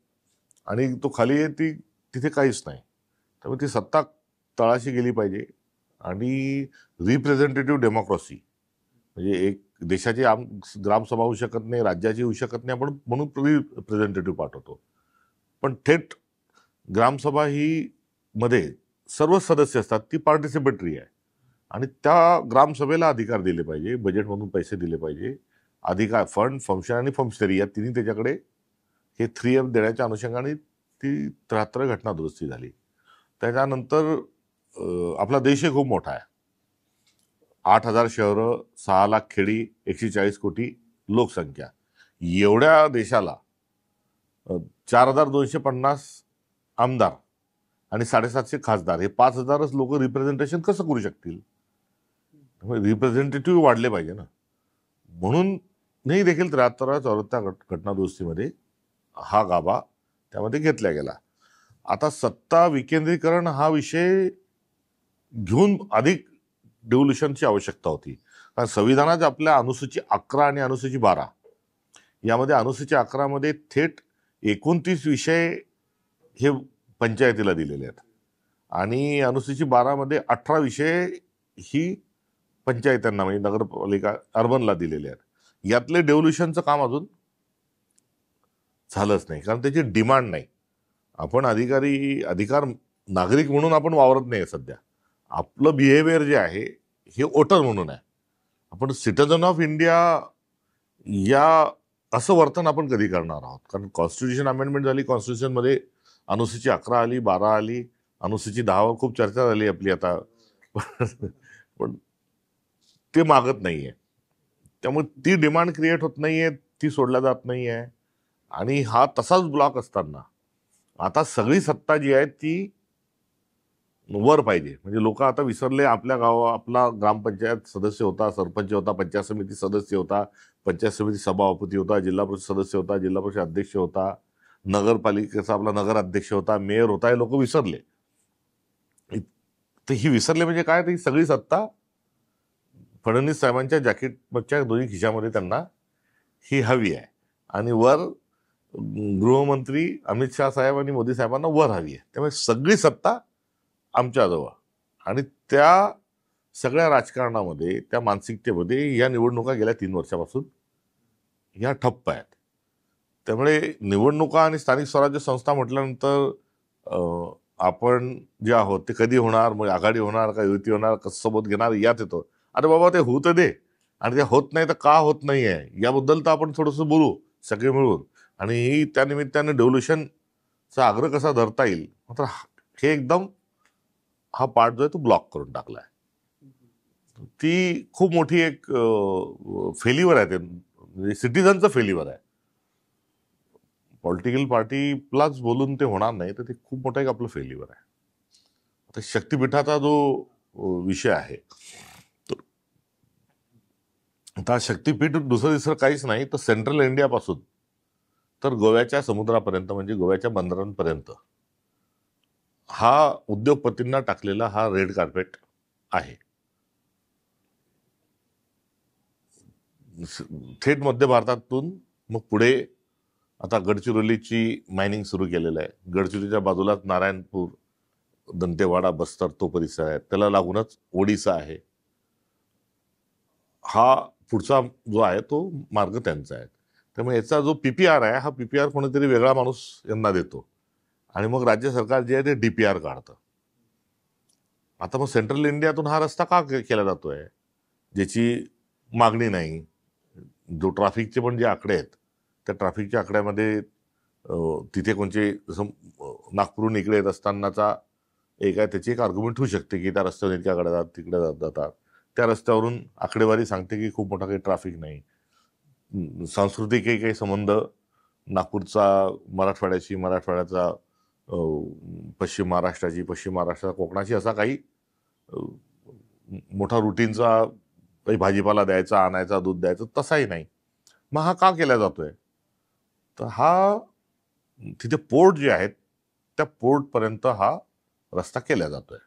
आणि तो खाली आहे, ती तिथे काहीच नाही. त्यामुळे ती सत्ता तळाशी गेली पाहिजे. आणि रिप्रेझेंटेटिव्ह डेमोक्रेसी म्हणजे एक देशाची ग्रामसभा होऊ शकत नाही, राज्याची होऊ शकत नाही, आपण म्हणून रिप्रेझेंटेटिव्ह पाठवतो. पण थेट ग्रामसभा ही मध्ये सर्व सदस्य असतात, ती पार्टिसिपेटरी आहे आणि त्या ग्रामसभेला अधिकार दिले पाहिजे, बजेटमधून पैसे दिले पाहिजे, अधिकार फंड, फंक्शन आणि फंक्शनरी या तिन्ही त्याच्याकडे हे 3F देण्याच्या अनुषंगाने ती 73 घटना दुरुस्ती झाली. त्याच्यानंतर आपला देश खूप मोठा आहे, 8,000 शहरं, 6 लाख खेडी, 140 कोटी लोकसंख्या. एवढ्या देशाला 4,250 आमदार आणि 750 खासदार, हे 5,000च लोक रिप्रेझेंटेशन कसं करू शकतील? रिप्रेझेंटेटिव्ह वाढले पाहिजे ना. म्हणून नाही देखील 73-74 घटनादुरुस्तीमध्ये हा गाभा त्यामध्ये घेतला गेला. आता सत्ता विकेंद्रीकरण हा विषय घेऊन अधिक डेव्होल्युशनची आवश्यकता होती. कारण संविधानात आपल्या अनुसूची 11 आणि अनुसूची 12 यामध्ये अनुसूची 11 मध्ये थेट 29 विषय हे पंचायतीला दिलेले आहेत आणि अनुसूची 12 मध्ये 18 विषय ही पंचायतींना म्हणजे नगरपालिका अर्बनला दिलेले आहेत. यातले डेव्होल्युशनचं काम अजून झालंच नाही, कारण त्याची डिमांड नाही. आपण अधिकार नागरिक म्हणून आपण वावरत नाही सध्या. आपलं बिहेवियर जे आहे हे वोटर म्हणून आहे. आपण सिटिझन ऑफ इंडिया या असं वर्तन आपण कधी करणार आहोत? कारण कॉन्स्टिट्यूशन अमेंडमेंट झाली, कॉन्स्टिट्यूशनमध्ये अनुसूची 11 आली, 12 आली, अनुसूची 10वर खूप चर्चा झाली आपली आता, पण ते मागत नाहीये. त्यामुळे ती डिमांड क्रिएट होत नाहीये, ती सोडल्या जात नाहीये. आणि हा तसाच ब्लॉक असताना आता सगळी सत्ता जी आहे ती वर पाहिजे. म्हणजे लोक आता विसरले, आपल्या गावा आपला ग्रामपंचायत सदस्य होता, सरपंच होता, पंचायत समिती सदस्य होता, पंचायत समिती सभापती होता, जिल्हा परिषद सदस्य होता, जिल्हा परिषद अध्यक्ष होता, नगरपालिकेचा आपला नगर अध्यक्ष होता, मेयर होता, हे लोक विसरले. तर ही विसरले म्हणजे काय, ती सगळी सत्ता फडणवीस साहेबांच्या जॅकेटच्या दोन्ही खिशामध्ये त्यांना ही हवी आहे. आणि वर गृहमंत्री अमित शाह साहेब आणि मोदी साहेबांना वर हवी आहे. त्यामुळे सगळी सत्ता आमच्याजवळ. आणि त्या सगळ्या राजकारणामध्ये, त्या मानसिकतेमध्ये या निवडणुका गेल्या 3 वर्षापासून ह्या ठप्प आहेत. त्यामुळे निवडणुका आणि स्थानिक स्वराज्य संस्था म्हटल्यानंतर आपण जे आहोत ते कधी होणार, मग आघाडी होणार का युती होणार, कसं सोबत घेणार यात येतो. अरे बाबा ते होऊ तर दे. आणि ते होत नाही तर का होत नाही आहे याबद्दल तर आपण थोडंसं बोलू सगळे मिळून. आणि त्या निमित्ताने डेव्होल्युशनचा आग्रह कसा धरता येईल, मात्र हे एकदम हा पार्ट जो आहे तो ब्लॉक करून टाकलाय. ती खूप मोठी एक फेल्युअर आहे. ते म्हणजे सिटीजनचं फेल्युअर आहे. पॉलिटिकल पार्टीलाच बोलून ते होणार नाही, तर ते खूप मोठा एक आपलं फेल्युअर आहे. आता शक्तीपीठाचा जो विषय आहे, आता शक्तीपीठ दुसरं काहीच नाही तर सेंट्रल इंडियापासून तर गोव्याच्या समुद्रापर्यंत, म्हणजे गोव्याच्या बंदरांपर्यंत हा उद्योगपतींना टाकलेला हा रेड कार्पेट आहे. थेट मध्य भारतातून मग पुढे आता गडचिरोलीची मायनिंग सुरू केलेलं आहे. गडचिरोलीच्या बाजूलाच नारायणपूर, दंतेवाडा, बस्तर तो परिसर आहे. त्याला लागूनच ओडिसा आहे. हा पुढचा जो आहे तो मार्ग त्यांचा आहे. त्यामुळे याचा जो PPR आहे, हा PPR कोणीतरी वेगळा माणूस यांना देतो आणि मग राज्य सरकार जे आहे ते DPR काढतं. आता मग सेंट्रल इंडियातून हा रस्ता का केला जातोय, ज्याची मागणी नाही. जो ट्रॅफिकचे पण जे आकडे आहेत, त्या ट्रॅफिकच्या आकड्यामध्ये तिथे कोणचे जसं नागपूरहून इकडे येत असतानाचा एक आहे, त्याची एक आर्ग्युमेंट होऊ शकते की त्या रस्त्यावर इतक्या गाड्या जातात, तिकडे जातात. त्या रस्त्यावरून आकडेवारी सांगते की खूप मोठा काही ट्रॅफिक नाही. सांस्कृतिकही काही संबंध नागपूरचा मराठवाड्याची, मराठवाड्याचा पश्चिम महाराष्ट्राची, पश्चिम महाराष्ट्राचा कोकणाची, असा काही मोठा रुटीनचा काही भाजीपाला द्यायचा, आणायचा, दूध द्यायचं तसाही नाही. मग हा का केला जातोय, तर हा तिथे पोर्ट जे आहेत त्या पोर्टपर्यंत हा रस्ता केला जातोय.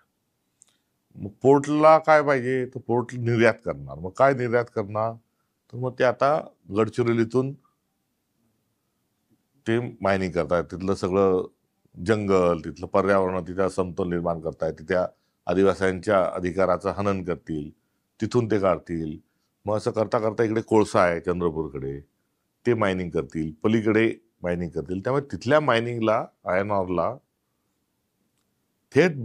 मग पोर्टला काय पाहिजे, तर पोर्ट निर्यात करणार. मग काय निर्यात करणार, तर मग ते आता गडचिरोलीतून ते मायनिंग करतायत. तिथलं सगळं जंगल, तिथलं पर्यावरण, तिथं समतोल निर्माण करतायत. तिथल्या आदिवासींच्या अधिकाराचं हनन करतील, तिथून ते काढतील. मग असं करता करता इकडे कोळसा आहे चंद्रपूरकडे, ते मायनिंग करतील, पलीकडे मायनिंग करतील. त्यामुळे तिथल्या मायनिंगला, आयर्न ऑरला थेट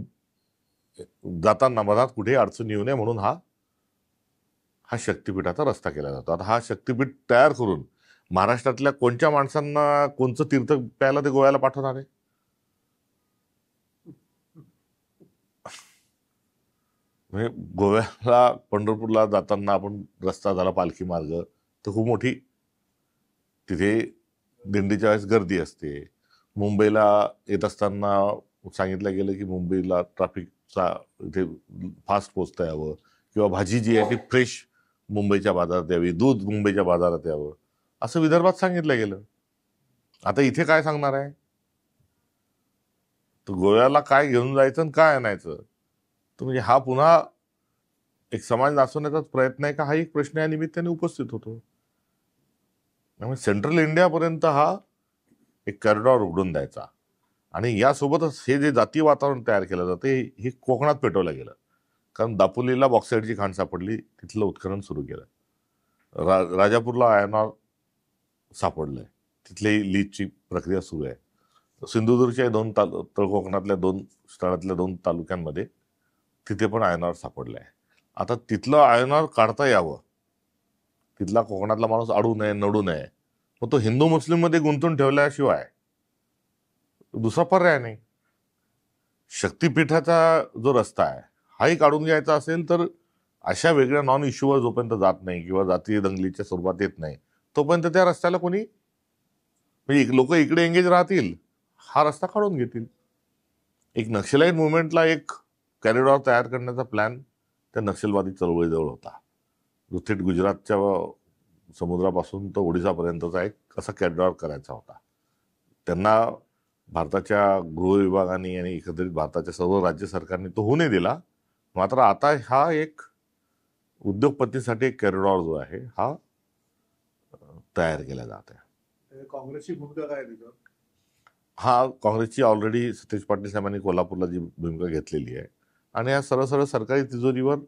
जाताना मधात कुठेही अडचण येऊ नये म्हणून हा शक्तीपीठाचा रस्ता केला जातो. आता हा शक्तीपीठ तयार करून महाराष्ट्रातल्या कोणत्या माणसांना कोणचं तीर्थ प्यायला ते गोव्याला पाठवणार आहे? म्हणजे गोव्याला, पंढरपूरला जाताना आपण रस्ता झाला पालखी मार्ग, तर खूप मोठी तिथे दिंडीच्या वेळेस गर्दी असते. मुंबईला येत असताना सांगितलं गेलं की मुंबईला ट्रॅफिकचा इथे फास्ट पोचता यावं, किंवा भाजी जी आहे ती फ्रेश मुंबईच्या बाजारात यावी, दूध मुंबईच्या बाजारात यावं, असं विदर्भात सांगितलं गेलं. आता इथे काय सांगणार आहे, तर गोव्याला काय घेऊन जायचं आणि काय आणायचं, तर म्हणजे हा पुन्हा एक समाज नाचवण्याचाच प्रयत्न आहे का, हा एक प्रश्न या निमित्ताने उपस्थित होतो. त्यामुळे सेंट्रल इंडियापर्यंत हा एक कॉरिडॉर उघडून द्यायचा. आणि यासोबतच हे जे जातीय वातावरण तयार केलं जाते, हे कोकणात पेटवलं गेलं. कारण दापोलीला बॉक्साईडची खाण सापडली, तिथलं उत्खनन सुरू केलं. राजापूरला आयर्न ऑर सापडलंय, तिथली लीजची प्रक्रिया सुरू आहे. सिंधुदुर्गच्या कोकणातल्या 2 स्थळातल्या 2 तालुक्यांमध्ये तिथे पण आयर्न ऑर सापडलंय. आता तिथलं आयर्न ऑर काढता यावं, तिथला कोकणातला माणूस अडू नये, नडू नये, मग तो हिंदू मुस्लिम मध्ये गुंतून ठेवल्याशिवाय दुसरा पर्याय नाही. शक्तीपीठाचा जो रस्ता आहे हाही काढून घ्यायचा असेल तर अशा वेगळ्या नॉन इश्यूवर जोपर्यंत जात नाही किंवा जातीय दंगलीच्या स्वरूपात येत नाही, तोपर्यंत त्या रस्त्याला कोणी, म्हणजे लोक इकडे एंगेज राहतील, हा रस्ता काढून घेतील. एक नक्षलाईट मुवमेंटला एक कॉरिडॉर तयार करण्याचा प्लॅन त्या नक्षलवादी चळवळीजवळ होता. जो थेट गुजरातच्या समुद्रापासून तर ओडिसापर्यंतचा एक असा कॉरिडॉर करायचा होता. त्यांना भारताच्या गृह विभागाने आणि एकंदरीत भारताच्या सर्व राज्य सरकारने तो होऊ नाही दिला. मात्र आता हा एक उद्योगपतींसाठी एक कॉरिडॉर जो आहे हा तयार केला जात आहे. काँग्रेसची भूमिका काय आहे त्याच्यावर? हा काँग्रेसची ऑलरेडी सतीश पाटील साहेबांनी कोल्हापूरला जी भूमिका घेतलेली आहे आणि या सरळ सरळ सरकारी तिजोरीवर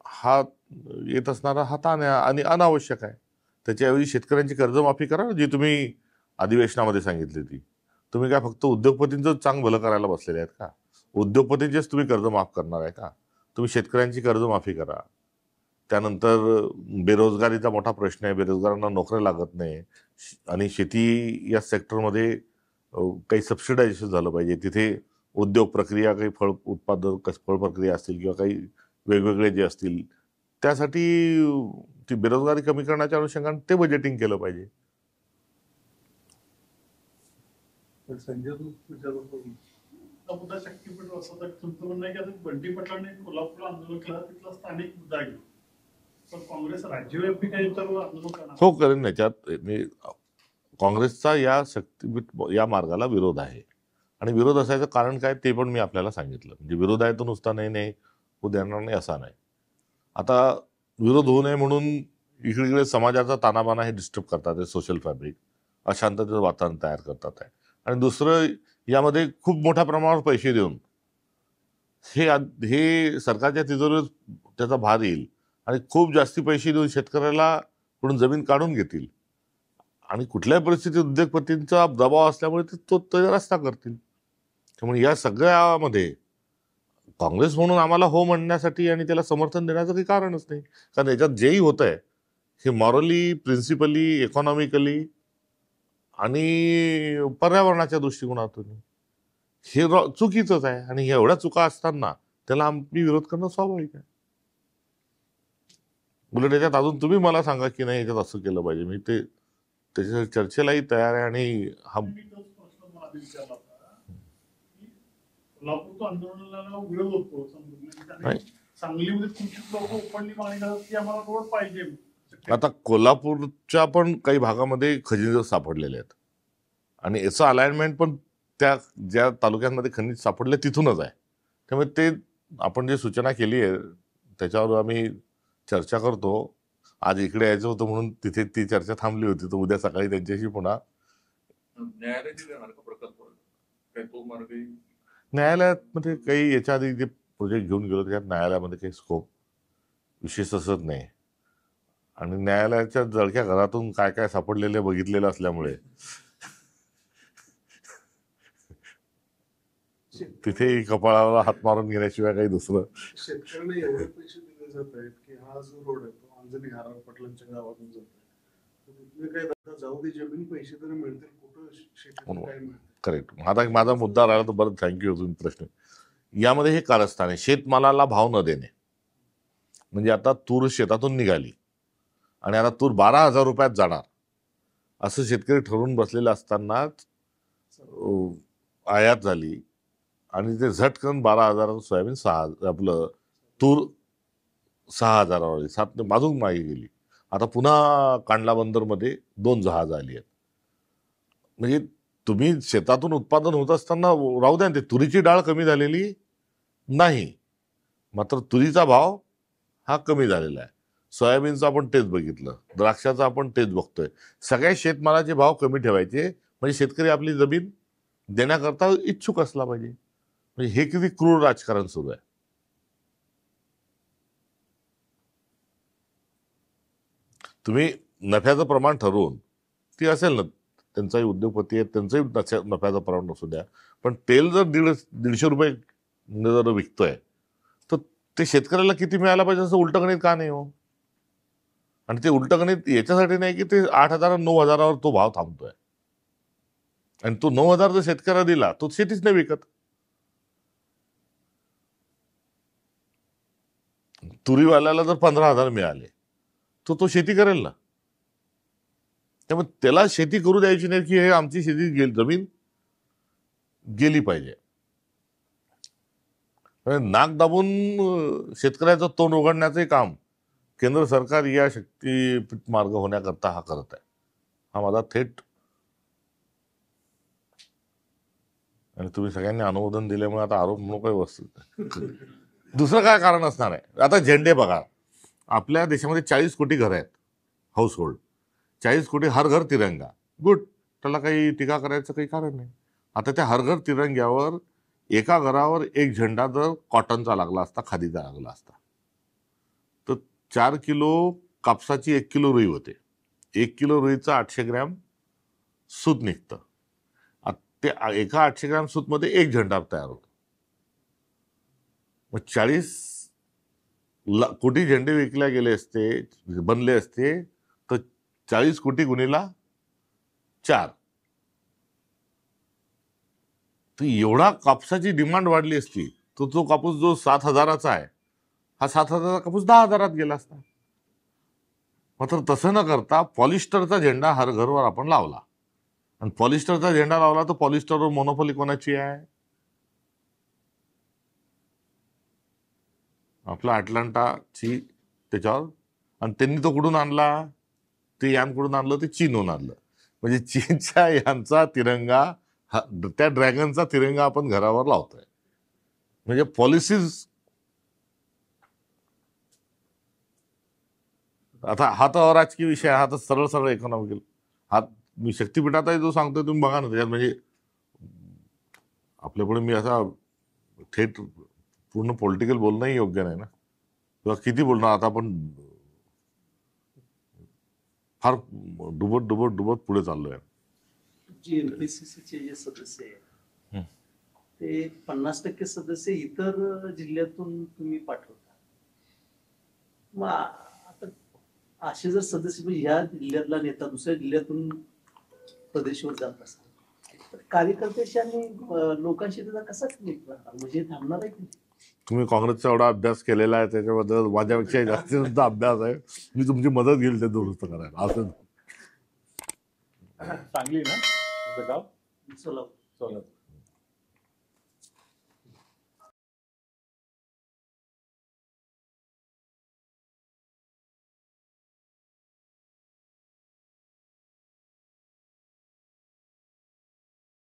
हा येत असणारा हा ताण आहे आणि अनावश्यक आहे. त्याच्याऐवजी शेतकऱ्यांची कर्जमाफी करा जी तुम्ही अधिवेशनामध्ये सांगितली ती. तुम्ही काय फक्त उद्योगपतींचं चांग भलं करायला बसलेले आहेत का? उद्योगपतींचेच तुम्ही कर्ज माफ करणार आहे का? तुम्ही शेतकऱ्यांची कर्जमाफी करा. त्यानंतर बेरोजगारीचा मोठा प्रश्न आहे, बेरोजगारांना नोकऱ्या लागत नाही आणि शेती या सेक्टरमध्ये काही सबसिडायझेशन झालं पाहिजे. तिथे उद्योग प्रक्रिया काही फळ उत्पादन फळ प्रक्रिया असतील किंवा काही वेगवेगळे जे असतील त्यासाठी ती बेरोजगारी कमी करण्याच्या अनुषंगाने ते बजेटिंग केलं पाहिजे. संजय राऊत हा मुद्दा शक्यपट असं तर तुमचं म्हणणं आहे की आता बंटी पाटलांनी कोल्हापूर आंदोलन केलं तिथला स्थानिक मुद्दा घेऊ, पण काँग्रेस राज्यव्यापी काही याच्यावर आंदोलन करणार? हो करेन. याच्यात मी काँग्रेसचा या मार्गाला विरोध आहे आणि विरोध असायचं कारण काय ते पण मी आपल्याला सांगितलं. म्हणजे विरोध आहे तो नुसता नाही होऊ देणार नाही असा नाही. आता विरोध होऊ नये म्हणून इकडे समाजाचा तानाबाना हे डिस्टर्ब करतात आहे, सोशल फॅब्रिक अशांततेचं वातावरण तयार करतात आहे. आणि दुसरं यामध्ये खूप मोठ्या प्रमाणावर पैसे देऊन हे सरकारच्या तिजोरीवर त्याचा भार येईल आणि खूप जास्ती पैसे देऊन शेतकऱ्याला कडून जमीन काढून घेतील आणि कुठल्याही परिस्थितीत उद्योगपतींचा दबाव असल्यामुळे तो रस्ता करतील. त्यामुळे या सगळ्यामध्ये काँग्रेस म्हणून आम्हाला हो म्हणण्यासाठी आणि त्याला समर्थन देण्याचं काही कारणच नाही. कारण याच्यात जेही होत आहे हे मॉरली, प्रिन्सिपली, इकॉनॉमिकली आणि पर्यावरणाच्या दृष्टिकोनातून हे चुकीचंच आहे आणि एवढ्या चुका असताना त्याला आम्ही विरोध करणं स्वाभाविक आहे. उलट याच्यात अजून तुम्ही मला सांगा की नाही याच्यात असं केलं पाहिजे, मी ते त्याच्या चर्चेलाही तयार आहे. आणि हा मी तोच प्रश्न मला आधी विचारला होता की कोल्हापूर आंदोलनाला विरोध होतो नाही. सांगलीमध्ये तुमची लोक ओपनली मागणी करतात की आम्हाला रोड पाहिजे. आता कोल्हापूरच्या पण काही भागामध्ये खनिज सापडलेले आहेत आणि याचं अलाइनमेंट पण त्या ज्या तालुक्यांमध्ये खनिज सापडले तिथूनच आहे. त्यामुळे ते आपण जी सूचना केली आहे त्याच्यावर आम्ही चर्चा करतो. आज इकडे यायचं होतं म्हणून तिथे ती चर्चा थांबली होती, तर उद्या सकाळी त्यांच्याशी पुन्हा न्यायालयामध्ये काही याच्या आधी जे प्रोजेक्ट घेऊन गेलो त्याच्यात न्यायालयामध्ये काही स्कोप विशेष असत नाही आणि न्यायालयाच्या जळक्या घरातून काय काय सापडलेले बघितलेलं असल्यामुळे तिथे कपाळाला हात मारून घेण्याशिवाय काही दुसरं. शेतकऱ्यांना एवढे पैसे दिले जात आहेत की हा जो रोड आहे तो अंजनी हाराळ पाटलांच्या गावातून जात आहे, तिथले काही दादा जाऊ दे जमीन पैसे तरी मिळतील, कुठं शेतीला काय मिळतं? करेक्ट. आता माझा मुद्दा राहिला तर बरं थँक्यू तुम्ही प्रश्न. यामध्ये हे कारस्थान आहे शेतमालाला भाव न देणे. म्हणजे आता तूर शेतातून निघाली आणि आता तूर 12,000 रुपयात जाणार असं शेतकरी ठरवून बसलेलं असतानाच आयात झाली आणि ते झटकन 12,000 सोयाबीन 6 आपलं तूर 6,000 7 बाजून मागे गेली. आता पुन्हा कांडला बंदरमध्ये 2 जहाज आली आहेत. म्हणजे तुम्ही शेतातून उत्पादन होत असताना राहू द्या, ते तुरीची डाळ कमी झालेली नाही, मात्र तुरीचा भाव हा कमी झालेला आहे. सोयाबीनचं आपण तेच बघितलं, द्राक्षाचं आपण तेच बघतोय. सगळ्या शेतमालाचे भाव कमी ठेवायचे म्हणजे शेतकरी आपली जमीन देण्याकरता इच्छुक असला पाहिजे. म्हणजे हे किती क्रूर राजकारण सुरू आहे. तुम्ही नफ्याचं प्रमाण ठरवून ती असेल ना, त्यांचाही उद्योगपती आहे त्यांचंही नफ्याचं प्रमाण नसू द्या, पण तेल जर 150 रुपये जर विकतोय तर ते शेतकऱ्याला किती मिळायला पाहिजे असं उलटं गणित का नाही हो? आणि ते उलटं गणित याच्यासाठी नाही की ते 8,000 9,000 तो भाव थांबतोय आणि तो 9,000 जर शेतकऱ्याला दिला तो शेतीच नाही विकत. तुरीवाल्याला जर 15,000 मिळाले तर तो शेती करेल ना. त्यामुळे त्याला शेती करू द्यायची नाही की हे आमची शेती जमीन गेली पाहिजे. म्हणजे नाक दाबून शेतकऱ्याचं तोंड उघडण्याचे काम केंद्र सरकार या शक्तीपीठ मार्ग होण्याकरता हा करत आहे. हा माझा थेट, आणि तुम्ही सगळ्यांनी अनुमोदन दिल्यामुळे आता आरोप म्हणून काही वस्तू दुसरं काय कारण असणार आहे. आता झेंडे बघा, आपल्या देशामध्ये 40 कोटी घरं आहेत, हाऊस होल्ड, 40 कोटी, हर घर तिरंगा, गुड, त्याला काही टीका करायचं काही कारण नाही. आता त्या हर घर तिरंग्यावर एका घरावर एक झेंडा जर कॉटनचा लागला असता, खादीचा लागला असता, तर 4 किलो कापसाची 1 किलो रुई होते. 1 किलो रुईचं 800 ग्रॅम सूत निघतं. ते एका 800 ग्रॅम सूतमध्ये एक झेंडा तयार होतो. मग 40 कोटी झेंडे विकले गेले असते, बनले असते, तर 40 कोटी गुणिला 4, तर एवढा कापसाची डिमांड वाढली असती. तर तो कापूस जो 7,000चा आहे, हा 7,000चा कापूस 10,000त गेला असता. मात्र तसं न करता पॉलिस्टरचा झेंडा हर घरवर आपण लावला, आणि पॉलिस्टरचा झेंडा लावला तर पॉलिस्टरवर मोनोपॉली कोणाची आहे? आपला अटलांटाची त्याच्यावर. आणि त्यांनी तो कुठून आणला? ते यान कुठून आणलं? ते चीनहून आणलं. म्हणजे चीनच्या यांचा तिरंगा, त्या ड्रॅगनचा तिरंगा आपण घरावर लावतोय. म्हणजे पॉलिसीज. आता हा तर राजकीय विषय आहे, हा तर सरळ सरळ इकॉनॉमिकल. हा मी शक्तीपीठातही जो सांगतोय तुम्ही बघा ना, त्याच्यात म्हणजे आपल्यापुढे मी असा थेट पूर्ण पॉलिटिकल बोलणंही योग्य नाही ना, किंवा किती बोलणार. आता आपण फार डुबत डुबत डुबत पुढे चाललोय. जे एमपीसीसीचे जे सदस्य आहेत ते 50% सदस्य इतर जिल्ह्यातून तुम्ही पाठवता. मग आता असे जर सदस्य ह्या जिल्ह्यातला नेता दुसऱ्या जिल्ह्यातून प्रदेशवर जात असतात, तर कार्यकर्त्याशी आणि लोकांशी त्याचा कसा कनेक्ट राहणार? म्हणजे थांबणार आहे की? तुम्ही काँग्रेसचा एवढा अभ्यास केलेला आहे, त्याच्याबद्दल माझ्यापेक्षा जास्त सुद्धा अभ्यास आहे. मी तुमची मदत घेईल ते दुरुस्त करायला. असं सांगली ना तुझं गाव? सोलापूर. सोलापूर.